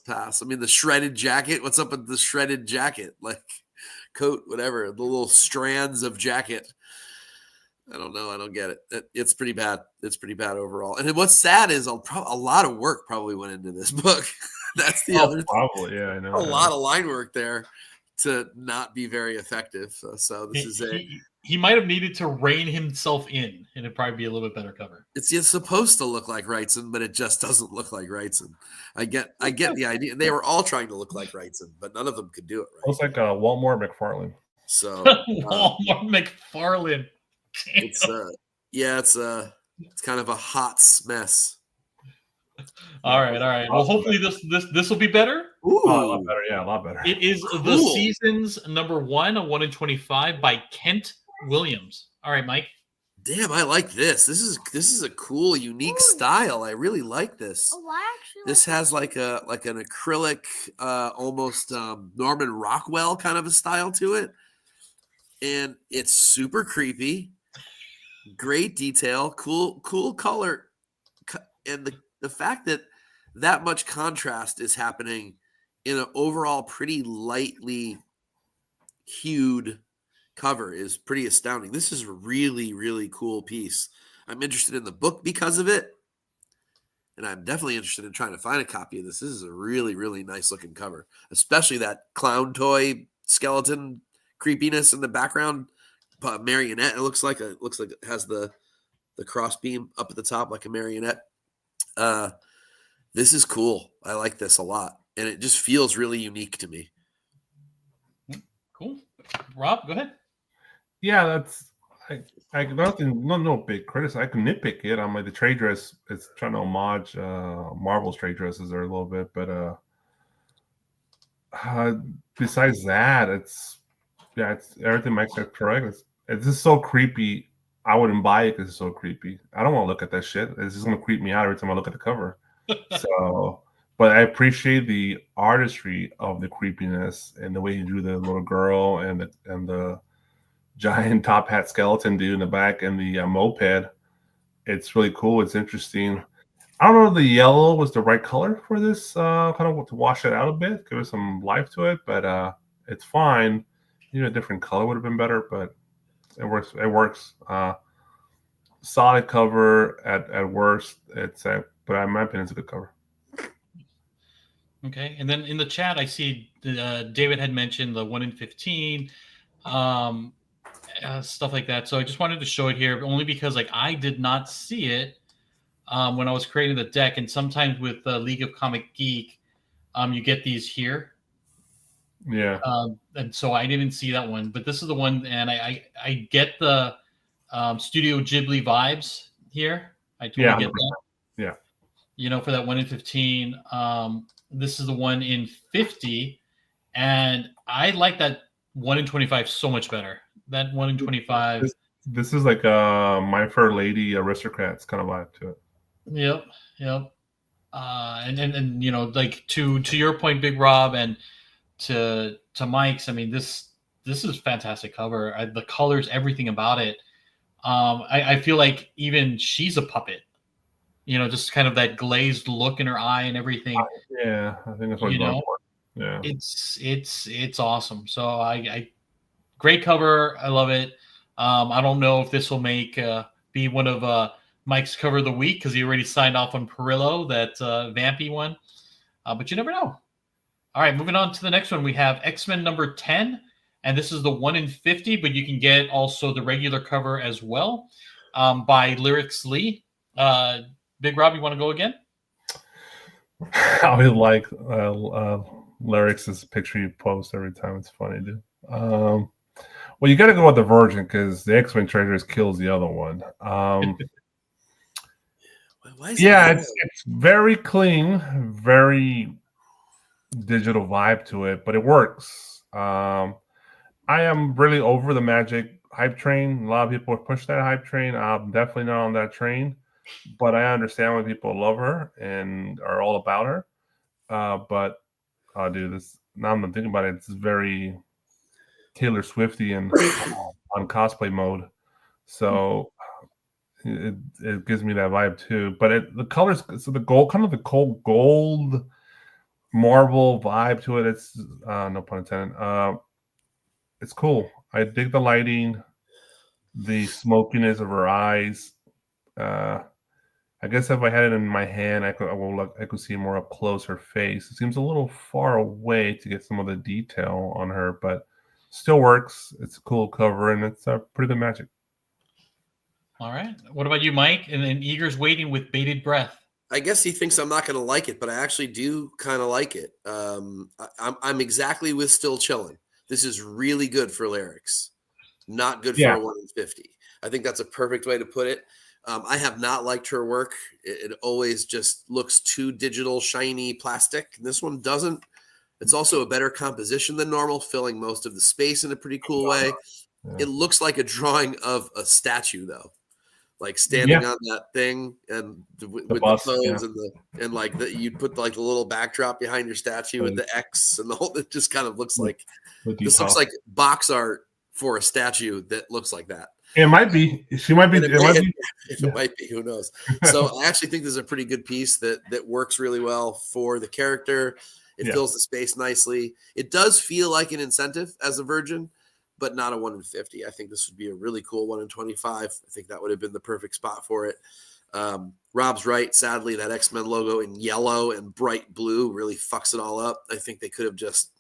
pass. I mean, the shredded jacket. What's up with the shredded jacket? Like coat, whatever. The little strands of jacket. I don't know. I don't get it. It's pretty bad. It's pretty bad overall. And what's sad is a lot of work probably went into this book. That's the other thing. Probably, yeah, I know. A lot of line work there. to not be very effective. So this is he might have needed to rein himself in, and it'd probably be a little bit better cover. it's supposed to look like Wrightson, but it just doesn't look like Wrightson. I get the idea. They were all trying to look like Wrightson, but none of them could do it right. Looks like Walmart McFarlane. So Walmart McFarlane. it's it's kind of a hot mess. All right. Well, hopefully this will be better. Ooh, a lot better. Yeah, a lot better. It is the season's number 1, a 1 in 25 by Kent Williams. All right, Mike. damn, I like this. This is a cool, unique style. I really like this. Oh, I actually This has like an acrylic, almost Norman Rockwell kind of a style to it, and it's super creepy. Great detail, cool color, and the fact that much contrast is happening in an overall pretty lightly hued cover is pretty astounding. This is a really, really cool piece. I'm interested in the book because of it, and I'm definitely interested in trying to find a copy of this. This is a really, really nice looking cover, especially that clown toy skeleton creepiness in the background. Marionette. It looks like it has the cross beam up at the top like a marionette. This is cool. I like this a lot, and it just feels really unique to me. Cool. Rob, go ahead. Yeah, that's I nothing no big criticism. I can nitpick it. I'm like the trade dress. It's trying to homage Marvel's trade dresses there a little bit, but besides that, it's everything Mike said correct. It's just so creepy. I wouldn't buy it because it's so creepy. I don't want to look at that shit. It's just gonna creep me out every time I look at the cover. So, but I appreciate the artistry of the creepiness and the way he drew the little girl and the giant top hat skeleton dude in the back and the moped. It's really cool. It's interesting. I don't know if the yellow was the right color for this, kind of to wash it out a bit, give it some life to it, but it's fine. A different color would have been better, but it works. It works. Solid cover at worst. But in my opinion, it's a good cover. Okay, and then in the chat, I see David had mentioned the 1 in 15, stuff like that. So I just wanted to show it here, only because I did not see it when I was creating the deck. And sometimes with League of Comic Geek, you get these here. Yeah. And so I didn't see that one, but this is the one, and I get the Studio Ghibli vibes here. I totally get that. Yeah. For that 1 in 15. This is the 1 in 50, and I like that 1 in 25 so much better. That 1 in 25. This is like My Fair Lady Aristocrats kind of vibe to it. Yep. And like to your point, Big Rob, and to Mike's. I mean, this is fantastic cover. The colors, everything about it. I feel like even she's a puppet. Just kind of that glazed look in her eye and everything. Yeah, I think that's what you're going for. Yeah, it's awesome. So I great cover. I love it. I don't know if this will be one of Mike's cover of the week because he already signed off on Perillo, that Vampy one. But you never know. All right, moving on to the next one. We have X-Men number 10, and this is the 1 in 50, but you can get also the regular cover as well by Lyrics Lee. Big Rob, you want to go again? I always like Lyrics' picture you post every time. It's funny, dude. Well, you got to go with the Virgin because the X-Men Treasures kills the other one. It's very clean, very digital vibe to it, but it works. I am really over the Magic hype train. A lot of people push that hype train. I'm definitely not on that train, but I understand why people love her and are all about her. But dude, this now I'm thinking about it. It's very Taylor Swifty and on cosplay mode, so it gives me that vibe too. But the colors, so the gold, kind of the cold gold Marvel vibe to it. It's no pun intended. It's cool. I dig the lighting, the smokiness of her eyes. I I guess if I had it in my hand, I could see more up close her face. It seems a little far away to get some of the detail on her, but still works. It's a cool cover, and it's pretty good magic. All right. What about you, Mike? And then Eager's waiting with bated breath. I guess he thinks I'm not going to like it, but I actually do kind of like it. I'm exactly with Still Chilling. This is really good for lyrics, not good for a 1 in 50. I think that's a perfect way to put it. I have not liked her work. It always just looks too digital, shiny, plastic. This one doesn't. It's also a better composition than normal, filling most of the space in a pretty cool way. Yeah. It looks like a drawing of a statue, though. Like standing on that thing and with the pose and like you'd put like the little backdrop behind your statue with the X and the whole. It just kind of looks like this looks like box art for a statue that looks like that. It might be. She might be. It might be. Who knows? So I actually think this is a pretty good piece that works really well for the character. It fills the space nicely. It does feel like an incentive as a virgin, but not a 1 in 50. I think this would be a really cool 1 in 25. I think that would have been the perfect spot for it. Rob's right. Sadly, that X-Men logo in yellow and bright blue really fucks it all up. I think they could have just,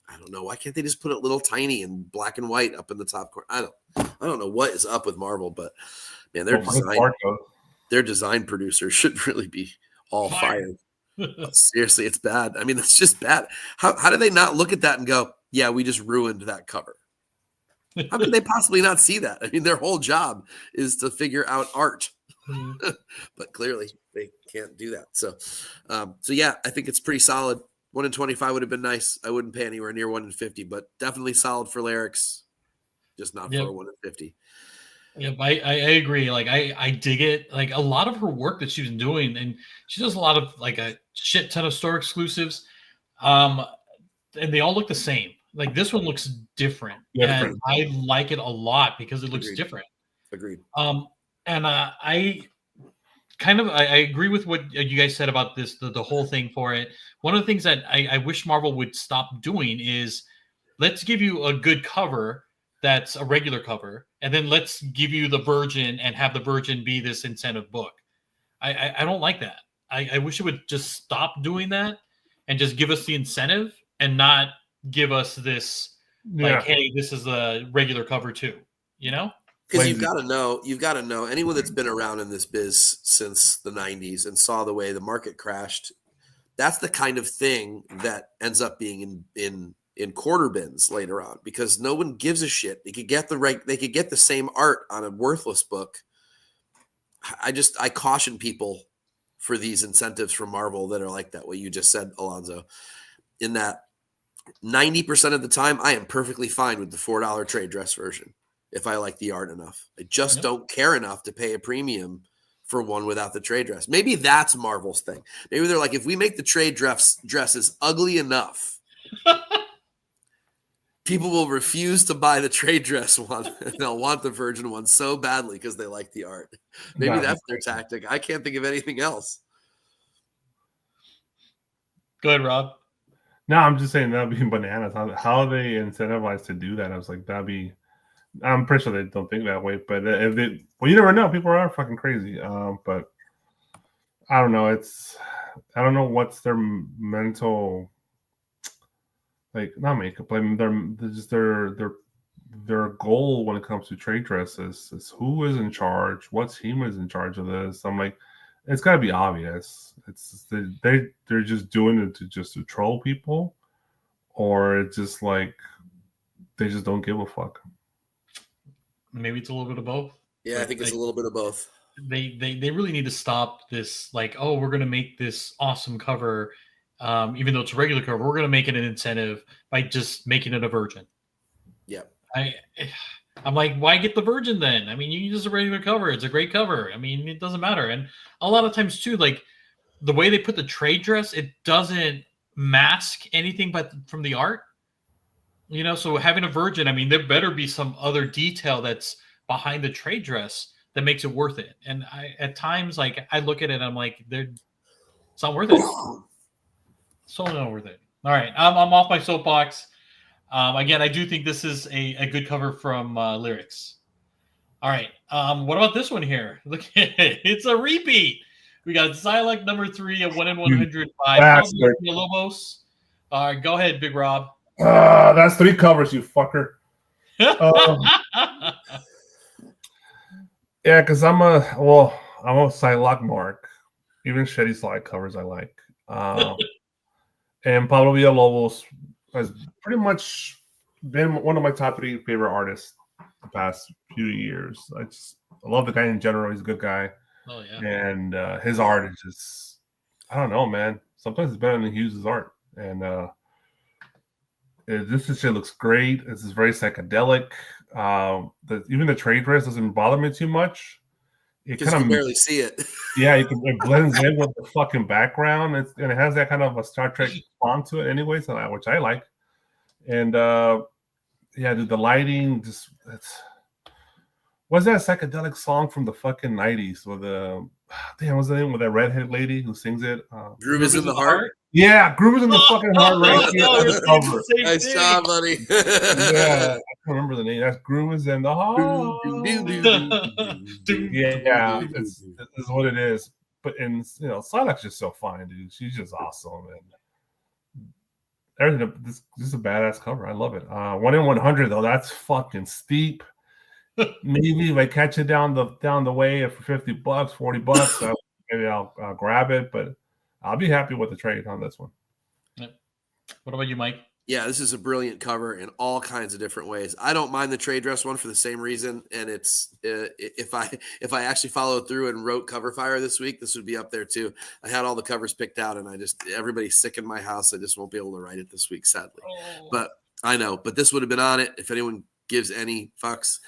I don't know. Why can't they just put it little tiny and black and white up in the top corner? I don't know what is up with Marvel, but man, their design producers should really be all fired. Seriously, it's bad. I mean, that's just bad. How do they not look at that and go, yeah, we just ruined that cover? How could they possibly not see that? I mean, their whole job is to figure out art, but clearly they can't do that. So yeah, I think it's pretty solid. 1 in 25 would have been nice. I wouldn't pay anywhere near 1 in 50, but definitely solid for lyrics, just not for a 1 in 50. Yep, I agree. Like I dig it. Like a lot of her work that she's been doing, and she does a lot of like a shit ton of store exclusives, and they all look the same. Like this one looks different, and I like it a lot because it looks different. Agreed. And I agree with what you guys said about this, the whole thing for it. One of the things that I wish Marvel would stop doing is let's give you a good cover that's a regular cover, and then let's give you the Virgin and have the Virgin be this incentive book. I don't like that. I wish it would just stop doing that and just give us the incentive and not give us this like, hey, this is a regular cover too, you know? Because you've got to know anyone that's been around in this biz since the 90s and saw the way the market crashed. That's the kind of thing that ends up being in quarter bins later on, because no one gives a shit. They could get the same art on a worthless book. I caution people for these incentives from Marvel that are like that, what you just said, Alonzo, in that 90% of the time, I am perfectly fine with the $4 trade dress version if I like the art enough. I just don't care enough to pay a premium for one without the trade dress. Maybe that's Marvel's thing. Maybe they're like, if we make the trade dresses ugly enough, people will refuse to buy the trade dress one, and they'll want the Virgin one so badly because they like the art. Maybe that's their tactic. I can't think of anything else. Go ahead, Rob. No, I'm just saying that'd be bananas. How are they incentivized to do that? I was like, I'm pretty sure they don't think that way, but you never know. People are fucking crazy. But I don't know. I don't know what's their mental, like, not makeup. I mean, their goal when it comes to trade dresses is who is in charge, what team is in charge of this. I'm like, it's got to be obvious. It's they're just doing it to troll people, or it's just like they just don't give a fuck. Maybe it's a little bit of both. Yeah, I think it's a little bit of both. They really need to stop this. Like, oh, we're gonna make this awesome cover, even though it's a regular cover. We're gonna make it an incentive by just making it a Virgin. Yeah. I'm like, why get the Virgin then? I mean, you use a regular cover. It's a great cover. I mean, it doesn't matter. And a lot of times too, like the way they put the trade dress, it doesn't mask anything but from the art. You know, so having a Virgin, I mean, there better be some other detail that's behind the trade dress that makes it worth it. And at times, like I look at it, I'm like, it's not worth it. It's totally not worth it. All right, I'm off my soapbox. Again, I do think this is a good cover from Lyrics. All right. What about this one here? Look at it. It's a repeat. We got Psylocke number 3 at 1 in 100 by bastard. Pablo Villalobos. All right, go ahead, Big Rob. That's 3 covers, you fucker. Yeah, because I'm a Psylocke mark. Even Shady Slide covers I like. And Pablo Villalobos has pretty much been one of my top 3 favorite artists the past few years. I love the guy in general. He's a good guy. Oh yeah. And his art is just, I don't know, man. Sometimes it's better than Hughes' art. And this shit looks great. This is very psychedelic. Even the trade dress doesn't bother me too much. It Because you can barely see it. Yeah, it blends in with the fucking background. And it has that kind of a Star Trek font to it anyway, which I like. And yeah, dude, the lighting just what's that psychedelic song from the fucking 90s with what's the name with that redhead lady who sings it? Groove is in the heart. Yeah, Groove is in the fucking heart right here on the cover. Nice job, buddy. Yeah, I can't remember the name. That's Groove is in the heart. Yeah, it's what it is. But Psylocke's just so fine, dude. She's just awesome, and everything. This is a badass cover. I love it. 1 in 100 though. That's fucking steep. Maybe if I catch it down the way for $50, $40, maybe I'll grab it. But I'll be happy with the trade on this one. What about you, Mike? Yeah, this is a brilliant cover in all kinds of different ways. I don't mind the trade dress one for the same reason. And it's if I actually followed through and wrote cover fire this week, this would be up there too. I had all the covers picked out, and everybody's sick in my house. I just won't be able to write it this week, sadly. Oh. But I know. But this would have been on it if anyone gives any fucks.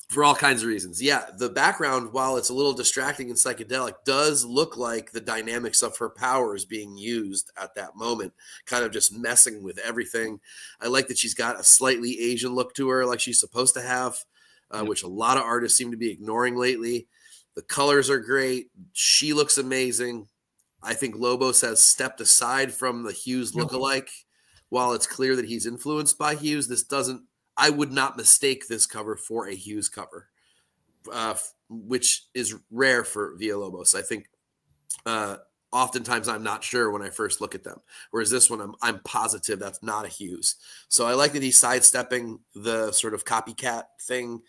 For all kinds of reasons. Yeah, the background, while it's a little distracting and psychedelic, does look like the dynamics of her powers being used at that moment, kind of just messing with everything. I like that she's got a slightly Asian look to her, like she's supposed to have, which a lot of artists seem to be ignoring lately. The colors are great. She looks amazing. I think Lobos has stepped aside from the Hughes lookalike. While it's clear that he's influenced by Hughes, I would not mistake this cover for a Hughes cover, which is rare for Villalobos. I think oftentimes I'm not sure when I first look at them, whereas this one I'm positive that's not a Hughes. So I like that he's sidestepping the sort of copycat thing.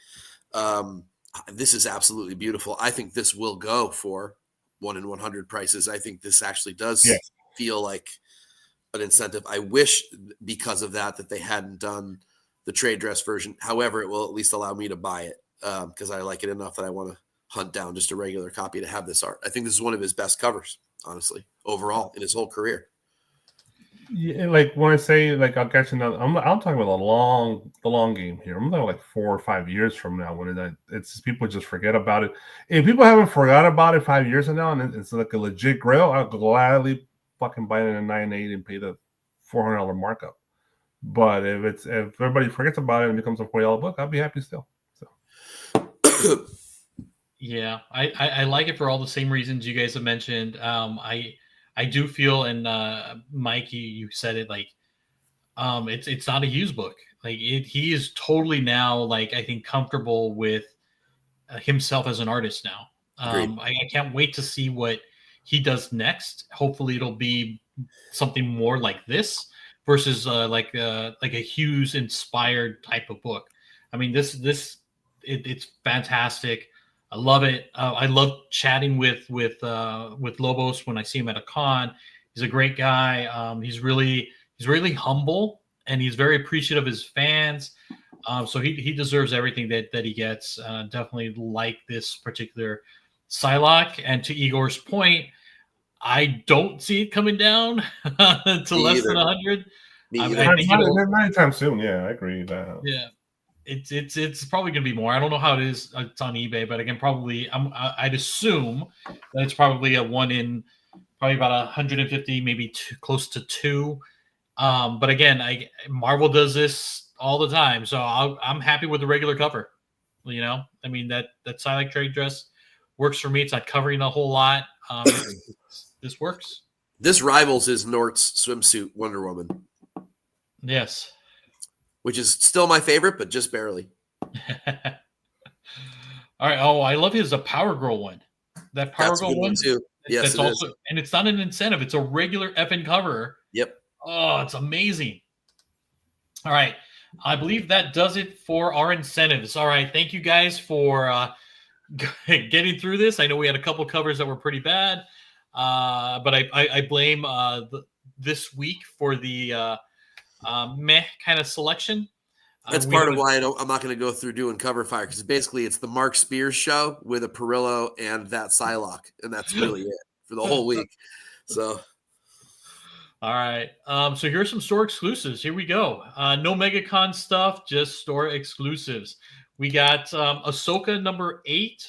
This is absolutely beautiful. I think this will go for 1 in 100 prices. I think this actually does feel like an incentive. I wish because of that they hadn't done the trade dress version. However, it will at least allow me to buy it because I like it enough that I want to hunt down just a regular copy to have this art. I think this is one of his best covers, honestly, overall in his whole career. Yeah, like when I say like I'll catch another, I'm talking about the long game here. I'm talking like 4 or 5 years from now when it's just, people just forget about it. If people haven't forgot about it 5 years from now and it's like a legit grail, I'll gladly fucking buy it in a 9.8 and pay the $400 markup. But if everybody forgets about it and it becomes a $40 book, I'll be happy still. So yeah, I like it for all the same reasons you guys have mentioned. I do feel, and Mike, you said it, like it's not a Hughes book. Like he is totally now, like, I think, comfortable with himself as an artist now. I can't wait to see what he does next. Hopefully it'll be something more like this versus like a Hughes inspired type of book. I mean, it's fantastic. I love it. I love chatting with Lobos when I see him at a con. He's a great guy. He's really humble, and he's very appreciative of his fans. So he deserves everything that he gets. Definitely like this particular Psylocke. And to Igor's point, I don't see it coming down to less than 100. I think not anytime soon. Yeah, I agree with that. Yeah, it's probably going to be more. I don't know how it is. It's on eBay, but again, probably I'd assume that it's probably a 1 in probably about 150, maybe close to 2. But again, Marvel does this all the time, so I'm happy with the regular cover. You know, I mean that Psylocke trade dress works for me. It's not covering a whole lot. This works. This rivals his Nort's swimsuit Wonder Woman. Yes. Which is still my favorite, but just barely. All right. Oh, I love his Power Girl one. That That's a Power good one one too. Yes, that's it also, is. and it's not an incentive. It's a regular effing cover. Yep. Oh, it's amazing. All right. I believe that does it for our incentives. All right. Thank you guys for getting through this. I know we had a couple covers that were pretty bad, but I blame this week for the meh kind of selection. That's We part of wanna- why I'm not going to go through doing cover fire, because basically it's the Mark Spears show with a Perillo and that Psylocke, and that's really it for the whole week. So All right. So here's some store exclusives. Here we go. No MegaCon stuff, just store exclusives. We got Ahsoka number 8,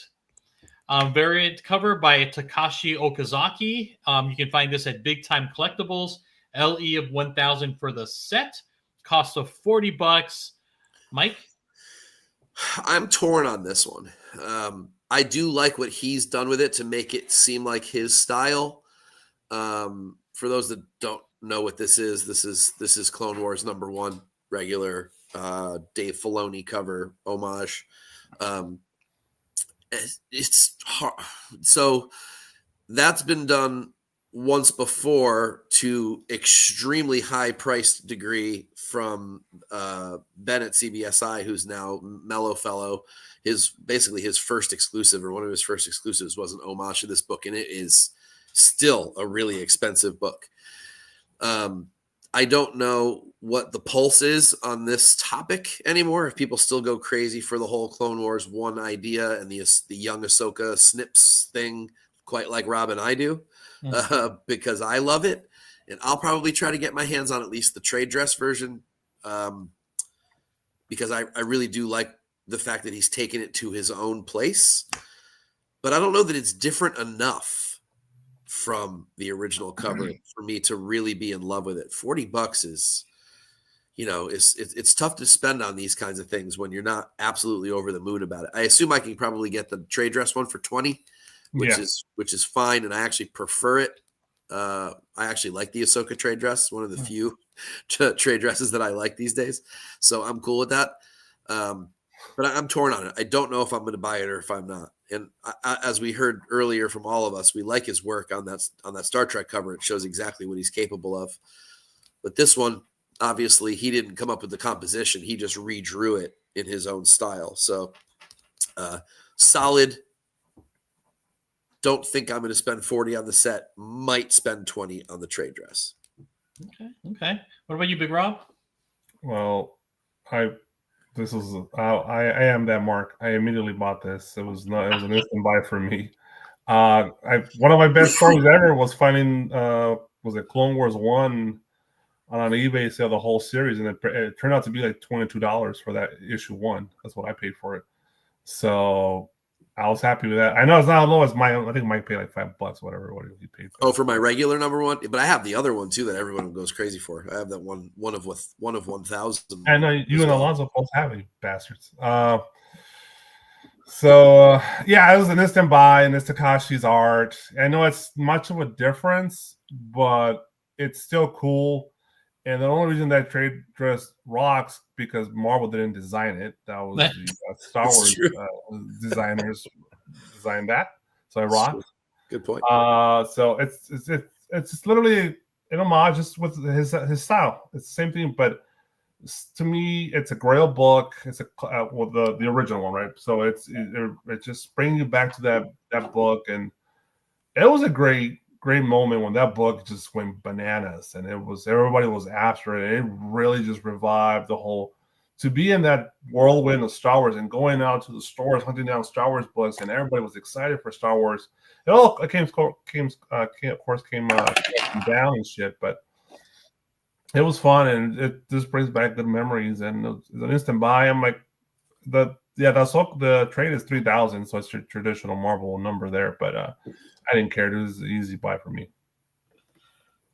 variant cover by Takashi Okazaki. You can find this at Big Time Collectibles. LE of 1,000 for the set. Cost of $40. Mike? I'm torn on this one. I do like what he's done with it to make it seem like his style. For those that don't know what this is Clone Wars #1 regular Dave Filoni cover homage. It's hard. So that's been done once before to extremely high priced degree from Bennett CBSI, who's now Mellow Fellow. Basically his first exclusive, or one of his first exclusives, was an homage to this book, and it is still a really expensive book. I don't know what the pulse is on this topic anymore. If people still go crazy for the whole Clone Wars 1 idea and the young Ahsoka snips thing, quite like Rob and I do, because I love it, and I'll probably try to get my hands on at least the trade dress version, because I really do like the fact that he's taken it to his own place. But I don't know that it's different enough from the original cover for me to really be in love with it. $40 is, it's tough to spend on these kinds of things when you're not absolutely over the moon about it. I assume I can probably get the trade dress one for 20, which is fine, and I actually prefer it. I actually like the Ahsoka trade dress, one of the few trade dresses that I like these days. So I'm cool with that. But I'm torn on it. I don't know if I'm going to buy it or if I'm not. And as we heard earlier from all of us, we like his work on that Star Trek cover. It shows exactly what he's capable of. But this one, obviously, he didn't come up with the composition. He just redrew it in his own style. So solid. Don't think I'm going to spend 40 on the set. Might spend 20 on the trade dress. Okay. What about you, Big Rob? Well, I am that Mark. I immediately bought this. It was an instant buy for me. One of my best stories ever was finding was it Clone Wars 1 on an eBay sale, the whole series, and it turned out to be like $22 for that issue 1. That's what I paid for it. So I was happy with that. I know it's not as low as mine. I think Mike paid like $5, whatever he paid. Oh, for my regular #1, but I have the other one too that everyone goes crazy for. I have that one of 1,000. I know you and Alonzo both have it, you bastards. So it was an instant buy, and it's Takashi's art. I know it's much of a difference, but it's still cool. And the only reason that trade dress rocks because Marvel didn't design it. That was the Star Wars designers designed that. So it rocks. Good point. So it's literally an homage just with his style. It's the same thing, but to me, it's a Grail book. It's the original one, right? So it just brings you back to that book, and it was a great moment when that book just went bananas, and everybody was after it. It really just revived the whole, to be in that whirlwind of Star Wars and going out to the stores hunting down Star Wars books, and everybody was excited for Star Wars. It all came down and shit, but it was fun, and it just brings back good memories. And it's an instant buy. I'm like, the trade is 3,000, so it's your traditional Marvel number there, but I didn't care. It was an easy buy for me.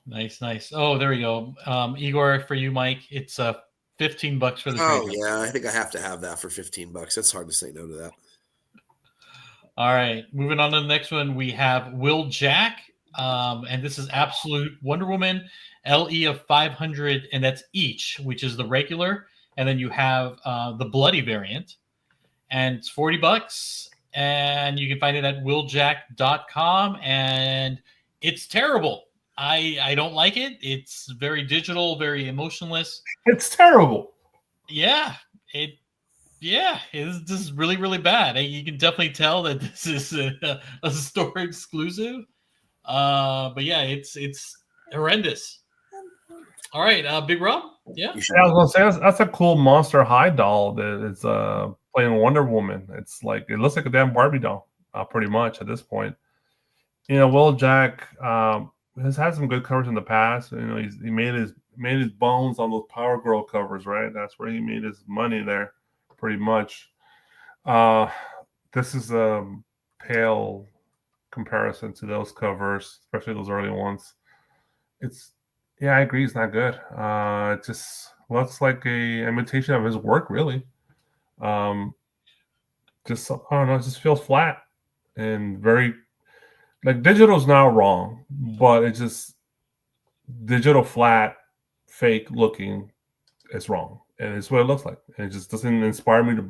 Nice. Oh, there we go. Igor, for you, Mike, it's $15 for the trade. Oh yeah, I think I have to have that for $15. That's hard to say no to that. All right, moving on to the next one, we have Will Jack, and this is Absolute Wonder Woman, LE of 500, and that's each, which is the regular, and then you have the bloody variant, and it's $40. and you can find it at willjack.com. And it's terrible. I don't like it. It's very digital, very emotionless. It's terrible. Yeah, it is. This is really, really bad. You can definitely tell that this is a store exclusive. But yeah, it's horrendous. All right, Big Rob. Yeah. You should. Yeah, I was gonna say that's a cool Monster High doll that is playing Wonder Woman. It's like it looks like a damn Barbie doll, pretty much at this point. You know, Will Jack has had some good covers in the past. You know, he made his bones on those Power Girl covers, right? That's where he made his money there, pretty much. This is a pale comparison to those covers, especially those early ones. Yeah, I agree. It's not good. It just looks like a imitation of his work, really. Just I don't know. It just feels flat and very like digital's not wrong, but it's just digital flat, fake looking is wrong, and it's what it looks like. And it just doesn't inspire me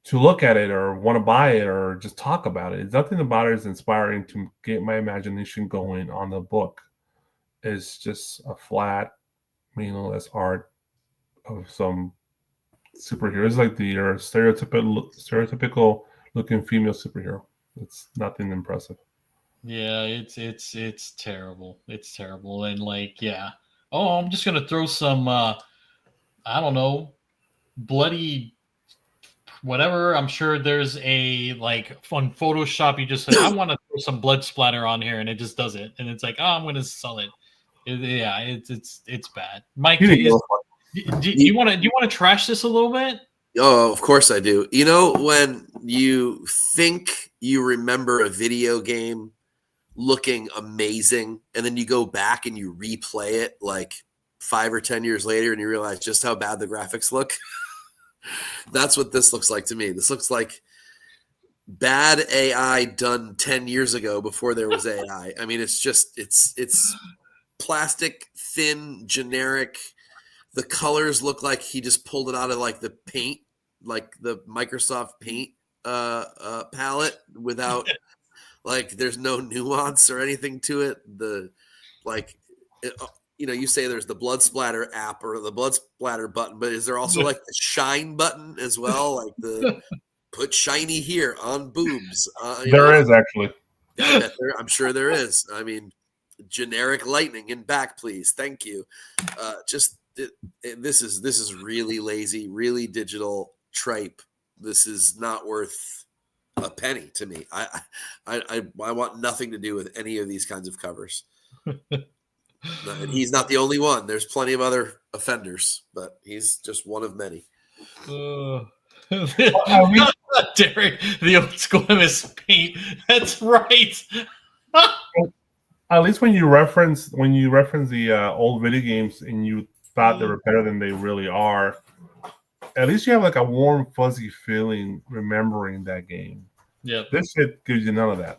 to look at it or want to buy it or just talk about it. It's nothing about it is inspiring to get my imagination going on the book. It's just a flat, meaningless art of some superhero. It's like the stereotypical looking female superhero. It's nothing impressive. Yeah, it's terrible. It's terrible. And like, yeah. Oh, I'm just gonna throw some I don't know, bloody whatever. I'm sure there's a like on Photoshop you just said, I want to throw some blood splatter on here, and it just does it. And it's like, oh, I'm gonna sell it. Yeah, it's bad. Mike, do you want to trash this a little bit? Oh, of course I do. You know, when you think you remember a video game looking amazing, and then you go back and you replay it like 5 or 10 years later, and you realize just how bad the graphics look. That's what this looks like to me. This looks like bad AI done 10 years ago before there was AI. I mean, it's plastic, thin, generic. The colors look like he just pulled it out of like the paint, like the Microsoft Paint palette without like there's no nuance or anything to it. You say there's the blood splatter app or the blood splatter button, but is there also like the shine button as well? Like the put shiny here on boobs. There is actually. I'm sure there is. I mean, generic lightning in back, please. Thank you. This is really lazy, really digital tripe. This is not worth a penny to me. I want nothing to do with any of these kinds of covers. And he's not the only one. There's plenty of other offenders, but he's just one of many. Derek, the old school MS Paint. That's right. At least when you reference the old video games and you thought they were better than they really are, at least you have like a warm, fuzzy feeling remembering that game. Yeah. This shit gives you none of that.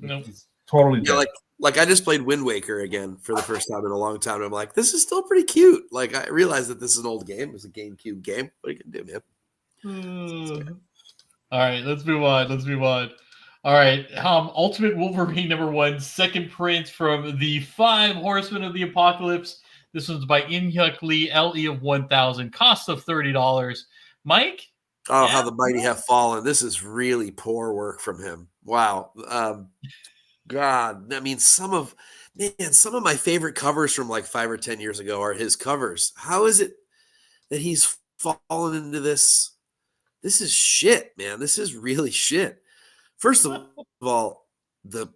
No. Nope. It's totally different. Like I just played Wind Waker again for the first time in a long time. And I'm like, this is still pretty cute. Like I realize that this is an old game. It's a GameCube game. What are you gonna do, man? All right, let's move on. All right, Ultimate Wolverine #1, second print from the 5 Horsemen of the Apocalypse. This one's by In-Hyuk Lee, LE of 1,000, cost of $30. Mike? Oh, how the mighty have fallen. This is really poor work from him. Wow. God, I mean, some of my favorite covers from like 5 or 10 years ago are his covers. How is it that he's fallen into this? This is shit, man. This is really shit. First of all, the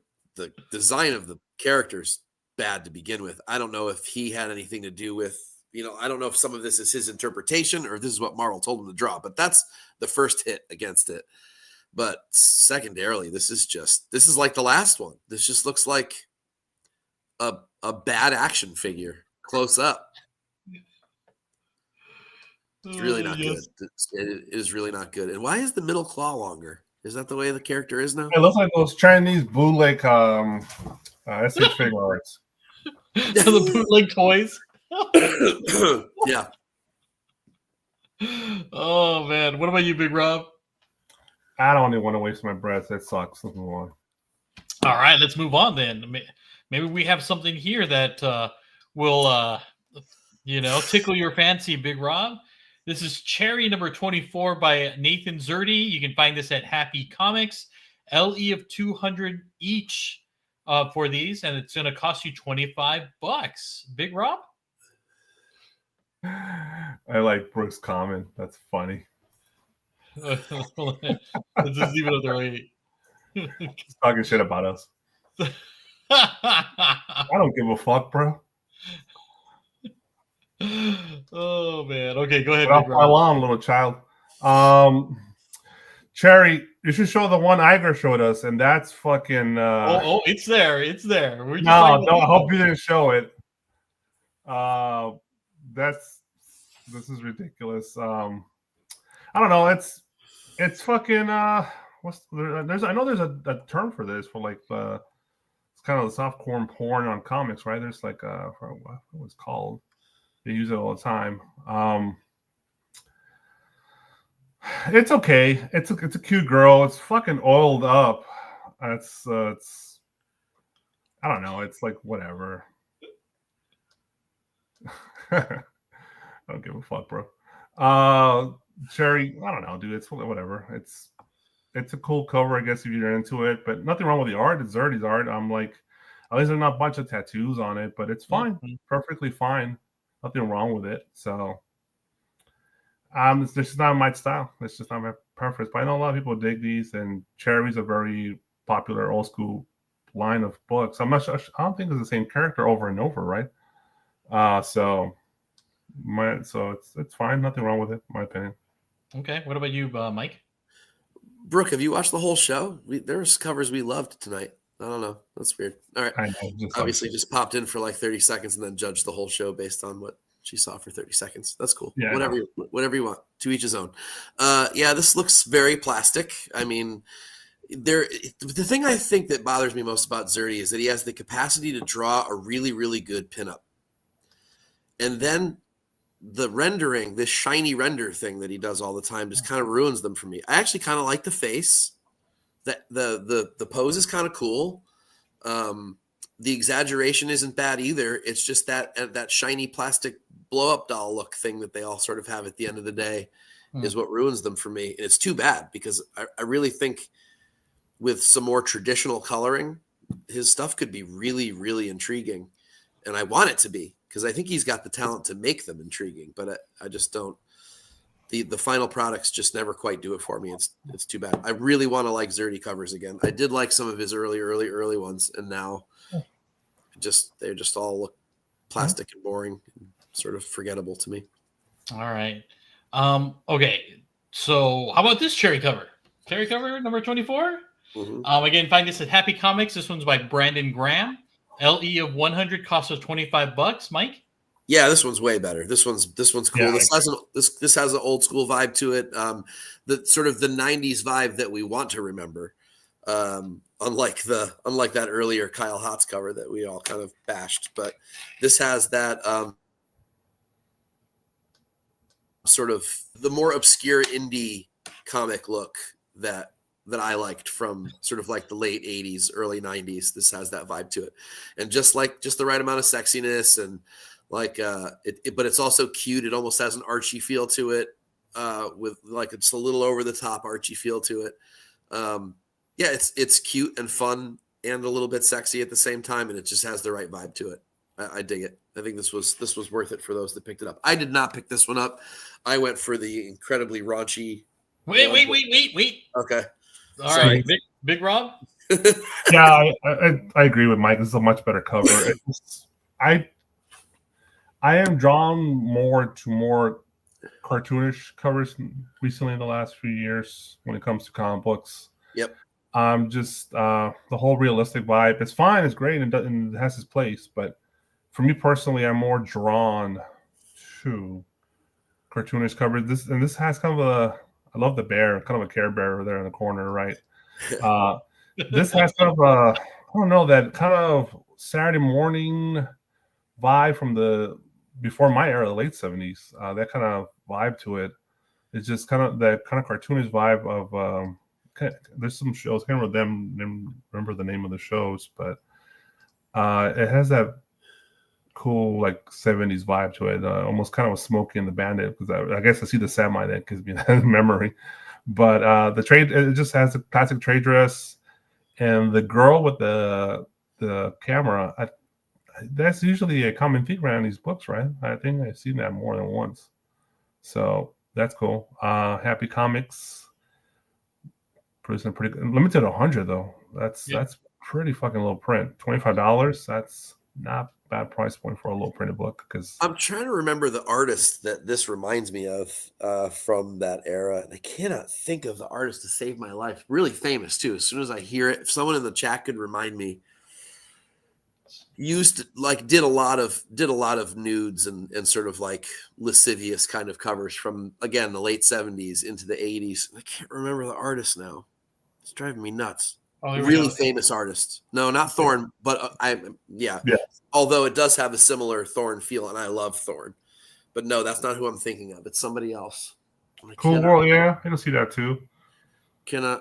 design of the characters bad to begin with. I don't know if he had anything to do with, I don't know if some of this is his interpretation or this is what Marvel told him to draw, but that's the first hit against it. But secondarily, this is like the last one. This just looks like a bad action figure close up. It's really not good. It is really not good. And why is the middle claw longer? Is that the way the character is now? It looks like those Chinese bootleg SH figure arts. The bootleg toys. Yeah. Oh man, what about you, Big Rob? I don't even want to waste my breath. That sucks. Let's move on. All right, let's move on then. Maybe we have something here that will, tickle your fancy, Big Rob. This is Cherry number 24 by Nathan Zerdy. You can find this at Happy Comics. LE of 200 each for these, and it's going to cost you $25. Big Rob? I like Brooks' comment. That's funny. Let's just leave it at the rate. He's talking shit about us. I don't give a fuck, bro. Oh man. Okay, go ahead. Get off Big my Rob. lawn, little child. Cherry, you should show the one Iger showed us, and that's fucking. It's there. It's there. We're just No, I hope you didn't show it. This is ridiculous. I don't know. It's fucking. I know there's a term for this for like it's kind of the softcore porn on comics, right? There's like what was called. They use it all the time. It's okay. It's a cute girl. It's fucking oiled up. It's I don't know. It's like whatever. I don't give a fuck, bro. Cherry, I don't know, dude. It's whatever. It's a cool cover, I guess, if you're into it. But nothing wrong with the art. It's Zerdy's art. I'm like, at least there's not a bunch of tattoos on it, but it's fine, perfectly fine. Nothing wrong with it. So, it's just not my style. It's just not my preference. But I know a lot of people dig these, and Cherry's a very popular old school line of books. I'm not sure. I don't think it's the same character over and over, right? So it's fine. Nothing wrong with it, in my opinion. Okay. What about you, Mike? Brooke, have you watched the whole show? There's covers we loved tonight. I don't know. That's weird. All right. I know, Obviously, just popped in for like 30 seconds and then judged the whole show based on what she saw for 30 seconds. That's cool. Yeah, whatever you want. To each his own. Yeah, this looks very plastic. I mean, the thing I think that bothers me most about Zerdy is that he has the capacity to draw a really, really good pinup. And then the rendering, this shiny render thing that he does all the time, just kind of ruins them for me. I actually kind of like the face. That the pose is kind of cool. The exaggeration isn't bad either. It's just that shiny plastic blow up doll look thing that they all sort of have at the end of the day is what ruins them for me. And it's too bad because I really think with some more traditional coloring, his stuff could be really, really intriguing. And I want it to be because I think he's got the talent to make them intriguing, but I just don't. The final products just never quite do it for me. It's too bad. I really want to like Zerdy covers again. I did like some of his early ones, and now they just all look plastic and boring and sort of forgettable to me. All right. Okay. So how about this cherry cover? Cherry cover number 24. Mm-hmm. Again, find this at Happy Comics. This one's by Brandon Graham. LE of 100 costs us $25. Mike. Yeah, this one's way better. This one's cool. Yeah, This has an old school vibe to it. The sort of the 90s vibe that we want to remember. Unlike that earlier Kyle Hotz cover that we all kind of bashed, but this has that sort of the more obscure indie comic look that I liked from sort of like the late 80s, early 90s. This has that vibe to it. And just the right amount of sexiness and like but it's also cute. It almost has an Archie feel to it, with like it's a little over the top Archie feel to it. Yeah, it's cute and fun and a little bit sexy at the same time, and it just has the right vibe to it. I dig it. I think this was worth it for those that picked it up. I did not pick this one up. I went for the incredibly raunchy. Wait. Okay. All right, Big Rob. Yeah, I agree with Mike. This is a much better cover. I am drawn more cartoonish covers recently in the last few years when it comes to comic books. Yep. Just the whole realistic vibe. It's fine. It's great, and it has its place. But for me personally, I'm more drawn to cartoonish covers. This has kind of I love the bear, kind of a Care Bear there in the corner, right? This has kind of I don't know, that kind of Saturday morning vibe from before my era, the late 70s. That kind of vibe to it. It's just kind of that kind of cartoonish vibe of there's some shows. I can't remember the name of the shows, but it has that cool like 70s vibe to it. Almost kind of a Smokey and the Bandit, because I guess I see the Samurai that gives me that memory. But the trade, it just has a classic trade dress, and the girl with the camera. That's usually a common theme around these books, right? I think I've seen that more than once. So that's cool. Happy Comics producing pretty good. Limited 100 though. That's pretty fucking low print. $25. That's not bad price point for a low printed book. Because I'm trying to remember the artist that this reminds me of from that era, and I cannot think of the artist to save my life. Really famous too. As soon as I hear it, if someone in the chat could remind me. Did a lot of nudes and sort of like lascivious kind of covers from, again, the late 70s into the 80s. I can't remember the artist now. It's driving me nuts. Really famous artist. No, not Thorn, but yeah. Although it does have a similar Thorn feel, and I love Thorn. But no, that's not who I'm thinking of. It's somebody else. Cool World, yeah, I can see that too. Can I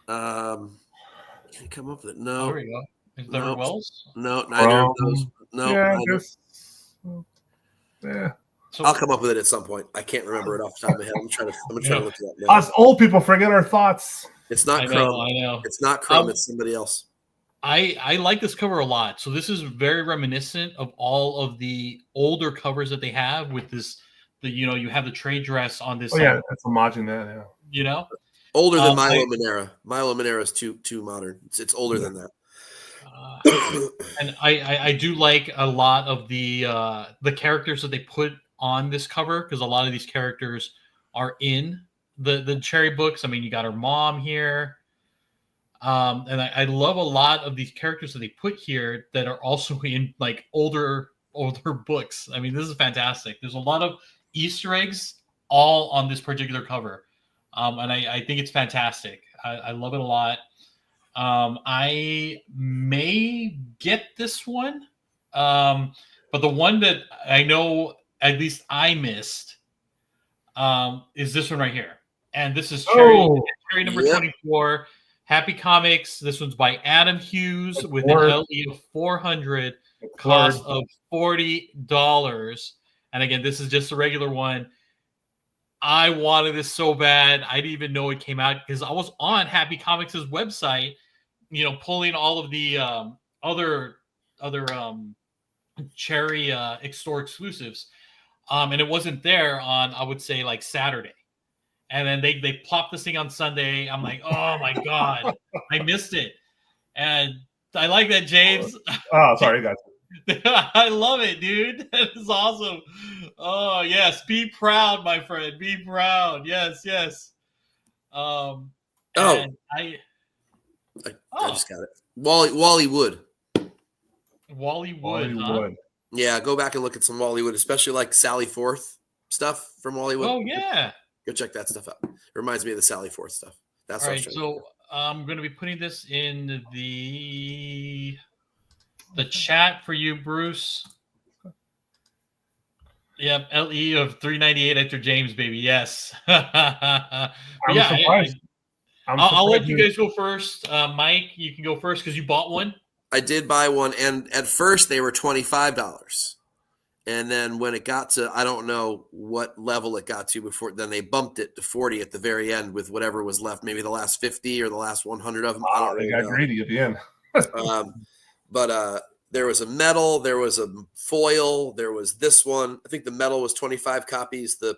come up with it? No. There we go. Is there Wells? No, neither of those. No. Yeah, I guess. Yeah. So, I'll come up with it at some point. I can't remember it off the top of my head. I'm trying to look it up now. Us old people forget our thoughts. It's not Chrome. I know. It's not Chrome. It's somebody else. I like this cover a lot. So this is very reminiscent of all of the older covers that they have with this. You have the trade dress on this. Oh yeah, that's homaging that. Yeah. Older than Milo Manera. Milo Manera is too modern. It's older than that. And I do like a lot of the characters that they put on this cover, because a lot of these characters are in the Cherry books. I mean, you got her mom here, and I love a lot of these characters that they put here that are also in like older books. I mean, this is fantastic. There's a lot of Easter eggs all on this particular cover, and I think it's fantastic. I love it a lot. I may get this one, but the one that I know at least I missed is this one right here, and this is Cherry number 24, Happy Comics. This one's by Adam Hughes with an LE of 400, cost of $40, and again, this is just a regular one. I wanted this so bad. I didn't even know it came out because I was on Happy Comics' website, pulling all of the other Cherry store exclusives, and it wasn't there on, I would say, like Saturday. And then they plopped this thing on Sunday. I'm like, oh my god, I missed it. And I like that, James. Oh, sorry, guys. I love it, dude. That is awesome. Oh yes, be proud, my friend. Be proud. Yes. I just got it. Wally Wood. Wally Wood. Yeah, go back and look at some Wally Wood, especially like Sally Forth stuff from Wally Wood. Oh yeah. Go check that stuff out. It reminds me of the Sally Forth stuff. That's all right. So I'm going to be putting this in the chat for you, Bruce. Yep, LE of 398 after James, baby. Yes. I'm surprised. I'll let you guys go first. Mike, you can go first because you bought one. I did buy one, and at first they were $25. And then when it got to, I don't know what level it got to before, then they bumped it to 40 at the very end with whatever was left, maybe the last 50 or the last 100 of them. I don't really know. They got greedy at the end. But there was a metal, there was a foil, there was this one. I think the metal was 25 copies. The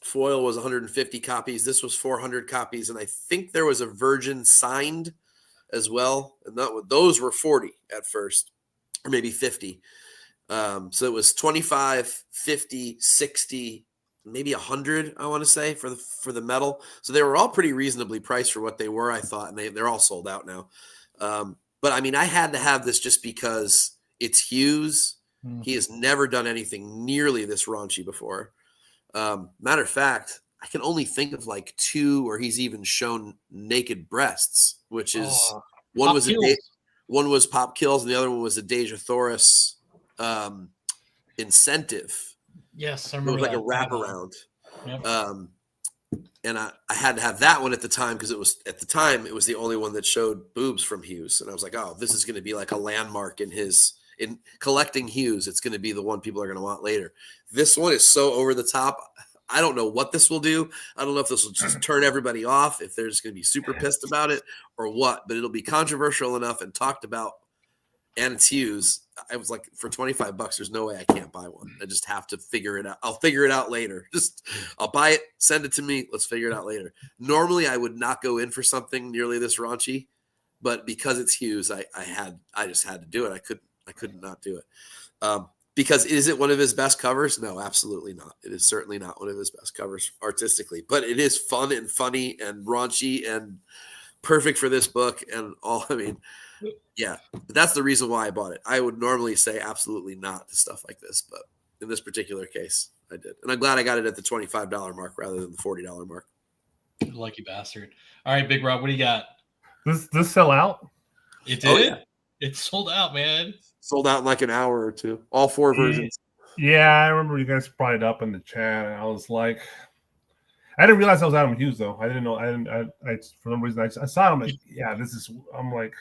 foil was 150 copies. This was 400 copies. And I think there was a Virgin signed as well. And those were 40 at first, or maybe 50. So it was 25, 50, 60, maybe 100, I want to say, for the metal. So they were all pretty reasonably priced for what they were, I thought, and they're all sold out now. But I mean, I had to have this just because it's Hughes. Mm-hmm. He has never done anything nearly this raunchy before. Matter of fact, I can only think of like 2 where he's even shown naked breasts, which is one was Pop Kills, and the other one was a Deja Thoris incentive. Yes, I remember. It was like a wraparound. Yep. and I had to have that one at the time because it was the only one that showed boobs from Hughes, and I was like, oh, this is going to be like a landmark in collecting Hughes. It's going to be the one people are going to want later. This one is so over the top. I don't know what this will do. I don't know if this will just turn everybody off, if they're just going to be super pissed about it or what, but it'll be controversial enough and talked about, and it's Hughes. I was like, for $25, there's no way I can't buy one. I just have to figure it out. I'll figure it out later. I'll buy it, send it to me. Let's figure it out later. Normally, I would not go in for something nearly this raunchy, but because it's Hughes, I just had to do it. I couldn't not do it. Because is it one of his best covers? No, absolutely not. It is certainly not one of his best covers artistically, but it is fun and funny and raunchy and perfect for this book and all. I mean, yeah, but that's the reason why I bought it. I would normally say absolutely not to stuff like this, but in this particular case, I did. And I'm glad I got it at the $25 mark rather than the $40 mark. Lucky bastard. All right, Big Rob, what do you got? This sell out? It did? Oh, yeah. It sold out, man. Sold out in like an hour or two. All 4 versions. Yeah, I remember you guys brought it up in the chat, and I was like, I didn't realize I was Adam Hughes though. I didn't know. I for some reason I saw him. Like, yeah, this is. I'm like,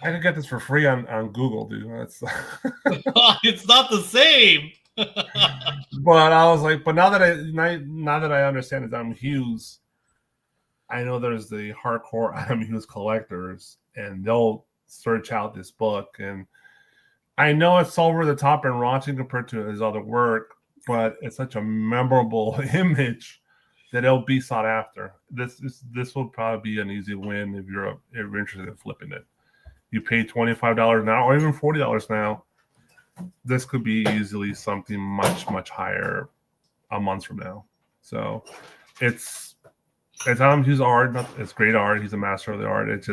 I could get this for free on Google, dude. That's It's not the same. But I was like, but now that I understand it's Adam Hughes, I know there's the hardcore Adam Hughes collectors, and they'll search out this book. And I know it's over the top and raunchy compared to his other work, but it's such a memorable image that it'll be sought after. This will probably be an easy win if you're interested in flipping it. You pay $25 now, or even $40 now. This could be easily something much, much higher a month from now. So it's Adam Hughes art. It's great art. He's a master of the art. It's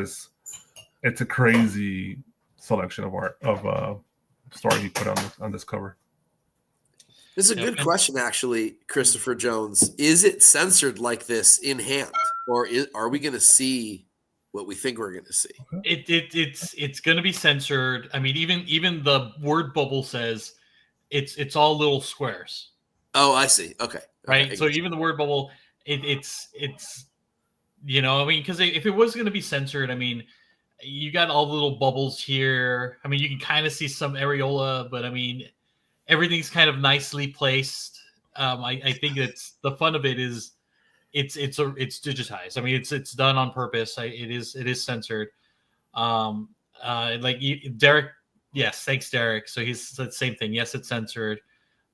a crazy selection of art of story he put on this cover. This is a good question, actually, Christopher Jones. Is it censored like this in hand, or are we going to see what we think we're going to see? It's going to be censored. I mean, even the word bubble says it's all little squares. Oh, I see. Okay. Right. So even the word bubble, it's I mean, because if it was going to be censored, I mean, you got all the little bubbles here. I mean, you can kind of see some areola, but I mean, everything's kind of nicely placed. I think it's the fun of it is it's digitized. I mean, it's done on purpose. It is censored. Derek. Yes, thanks, Derek. So he's said the same thing. Yes, it's censored.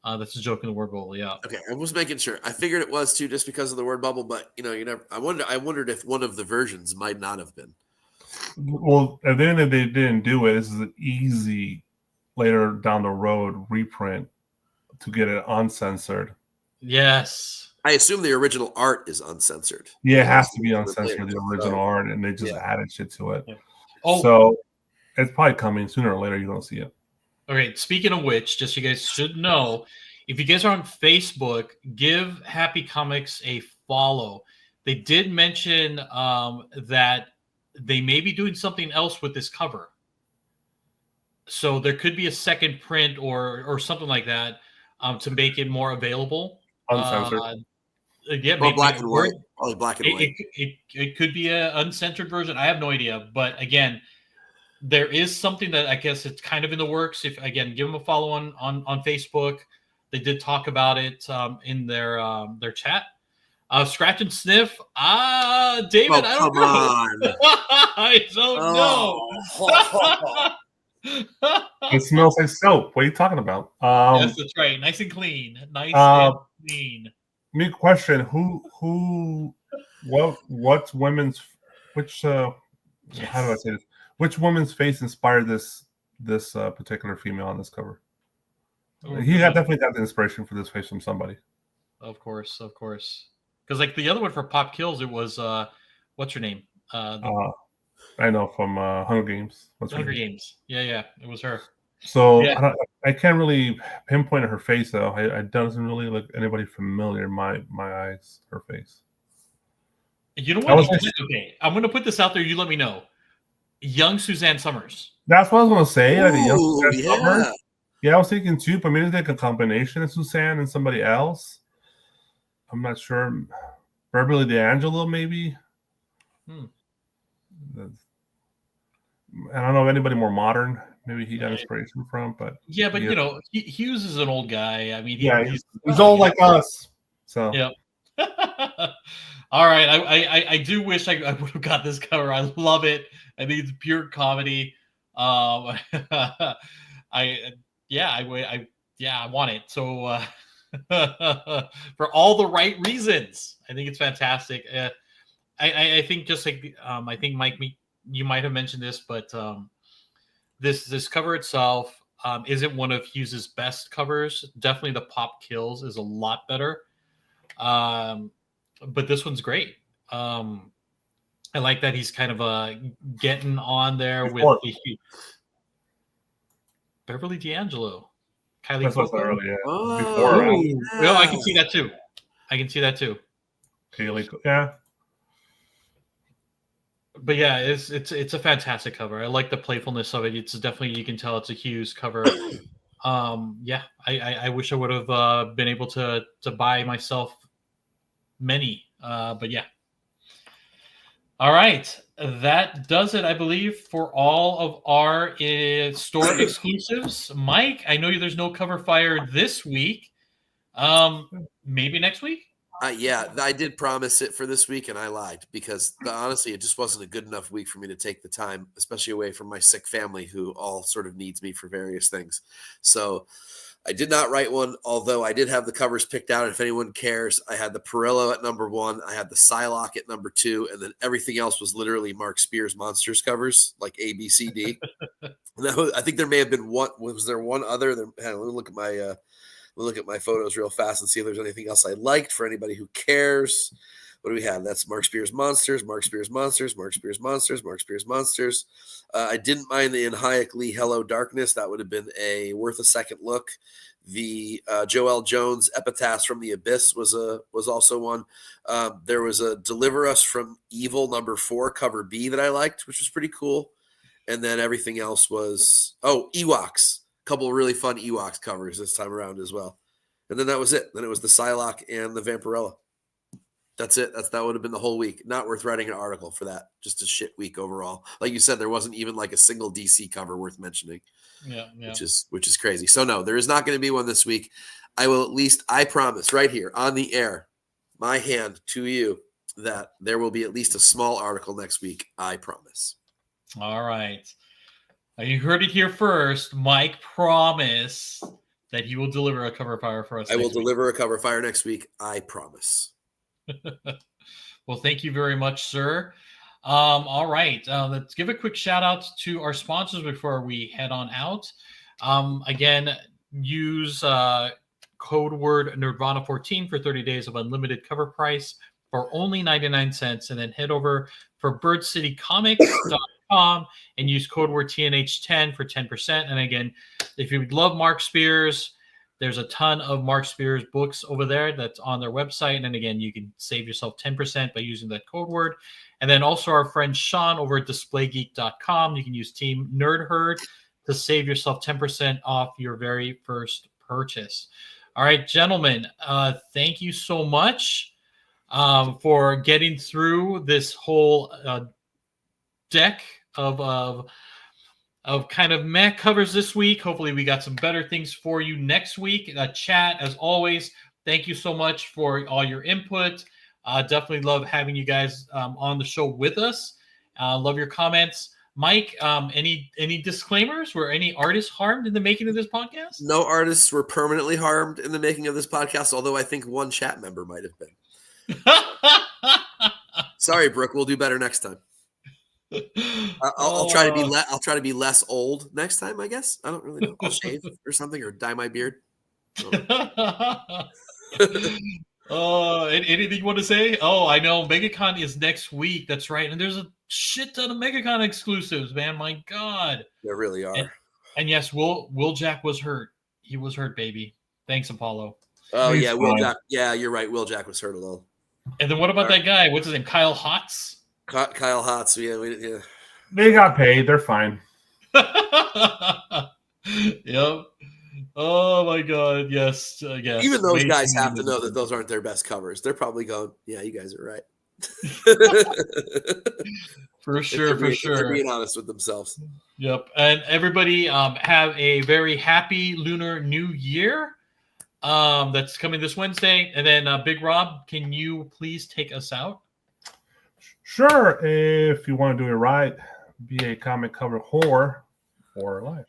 That's a joke in the word bubble. Yeah. Okay, I was making sure. I figured it was too, just because of the word bubble. But you never. I wondered if one of the versions might not have been. Well, at the end of the day, they didn't do it. This is an easy later down the road reprint to get it uncensored. Yes. I assume the original art is uncensored. Yeah, it has to be uncensored, the original art, and they just added shit to it. Yeah. Oh, so it's probably coming sooner or later. You're going to see it. Okay, speaking of which, just so you guys should know, if you guys are on Facebook, give Happy Comics a follow. They did mention that they may be doing something else with this cover. So there could be a second print or something like that to make it more available. Uncensored. Maybe black and white. Probably black and white. It could be an uncensored version. I have no idea. But again, there is something that I guess it's kind of in the works. If again, give them a follow on Facebook. They did talk about it in their chat. Scratch and sniff. David, I don't know. I don't know. It smells like soap. What are you talking about? Yes, that's right. Nice and clean. And clean. Me question: what's women's? Which how do I say this? Which woman's face inspired this particular female on this cover? He definitely got the inspiration for this face from somebody. Of course. Because like the other one for Pop Kills, it was what's her name? I know from Hunger Games. Hunger Games. Yeah, it was her. So yeah. I can't really pinpoint her face though. It doesn't really look anybody familiar in my eyes. Her face. You know what? Okay, I'm gonna put this out there. You let me know. Young Suzanne Summers. That's what I was gonna say. Like a young Suzanne Summers. Yeah. Yeah, I was thinking too, but maybe it's like a combination of Suzanne and somebody else. I'm not sure. Beverly D'Angelo, maybe. Hmm. I don't know of anybody more modern. Maybe he got inspiration from, but Yeah, but Hughes is an old guy. I mean, he's old like us. So yeah. All right, I do wish I would have got this cover. I love it. I think it's pure comedy. I want it. So for all the right reasons, I think it's fantastic. I think just like I think Mike, you might have mentioned this, but this cover itself isn't one of Hughes's best covers. Definitely the Pop Kills is a lot better. But this one's great. I like that he's kind of getting on there with the Beverly D'Angelo, Kylie that's what's Cuoco. earlier. Oh, Before, Well, I can see that too. Kaylee, yeah. But yeah, it's a fantastic cover. I like the playfulness of it. It's definitely, you can tell it's a Hughes cover. I wish I would have been able to buy myself many. But yeah. All right, that does it, I believe, for all of our store exclusives. Mike, I know there's no cover fire this week. Maybe next week. Yeah, I did promise it for this week, and I lied because honestly, it just wasn't a good enough week for me to take the time, especially away from my sick family, who all sort of needs me for various things. So I did not write one, although I did have the covers picked out. If anyone cares, I had the Perillo at number 1, I had the Psylocke at number 2, and then everything else was literally Mark Spears Monsters covers, like A, B, C, D. I think there may have been one. Was there one other? Let me look at my. We'll look at my photos real fast and see if there's anything else I liked for anybody who cares. What do we have? That's Mark Spears Monsters, Mark Spears Monsters, Mark Spears Monsters, Mark Spears Monsters. I didn't mind the Hayek Lee Hello Darkness. That would have been worth a second look. The Joelle Jones Epitaphs from the Abyss was also one. There was a Deliver Us from Evil number 4 cover B that I liked, which was pretty cool. And then everything else was Ewoks. Couple of really fun Ewoks covers this time around as well. And then that was it. Then it was the Psylocke and the Vampirella. That's it. That would have been the whole week. Not worth writing an article for that. Just a shit week overall. Like you said, there wasn't even like a single DC cover worth mentioning. Yeah. Which is crazy. So no, there is not going to be one this week. I promise right here on the air, my hand to you, that there will be at least a small article next week. I promise. All right. You heard it here first. Mike promised that he will deliver a cover fire for us. I will deliver a cover fire next week. I promise. Well, thank you very much, sir. All right. Let's give a quick shout out to our sponsors before we head on out. Again, use code word Nerdvana14 for 30 days of unlimited cover price for only 99 cents. And then head over for birdcitycomics.com and use code word TNH10 for 10%. And again, if you love Mark Spears, there's a ton of Mark Spears books over there that's on their website. And again, you can save yourself 10% by using that code word. And then also our friend Sean over at displaygeek.com. You can use Team Nerd Herd to save yourself 10% off your very first purchase. All right, gentlemen, thank you so much for getting through this whole deck of kind of meh covers this week. Hopefully we got some better things for you next week. Chat, as always, thank you so much for all your input. Definitely love having you guys on the show with us. Love your comments. Mike, any disclaimers? Were any artists harmed in the making of this podcast? No artists were permanently harmed in the making of this podcast, although I think one chat member might have been. Sorry, Brooke. We'll do better next time. I'll try to be I'll try to be less old next time, I guess. I don't really know. I'll shave or something or dye my beard. Anything you want to say? Oh, I know MegaCon is next week. That's right. And there's a shit ton of MegaCon exclusives, man. My God. There really are. And yes, Will Jack was hurt. He was hurt, baby. Thanks, Apollo. Oh, yeah, Will Jack. Yeah, you're right. Will Jack was hurt a little. And then what about that guy? What's his name? Kyle Hotz? Kyle Hotz. Yeah. They got paid. They're fine. Yep. Oh my God! Yes, yes. Even those Way guys too have to many know that those aren't their best covers. They're probably going, "Yeah, you guys are right." For sure, for They're sure. being honest with themselves. Yep. And everybody, have a very happy Lunar New Year. That's coming this Wednesday. And then, Big Rob, can you please take us out? Sure, if you want to do it right, be a comic cover whore for life.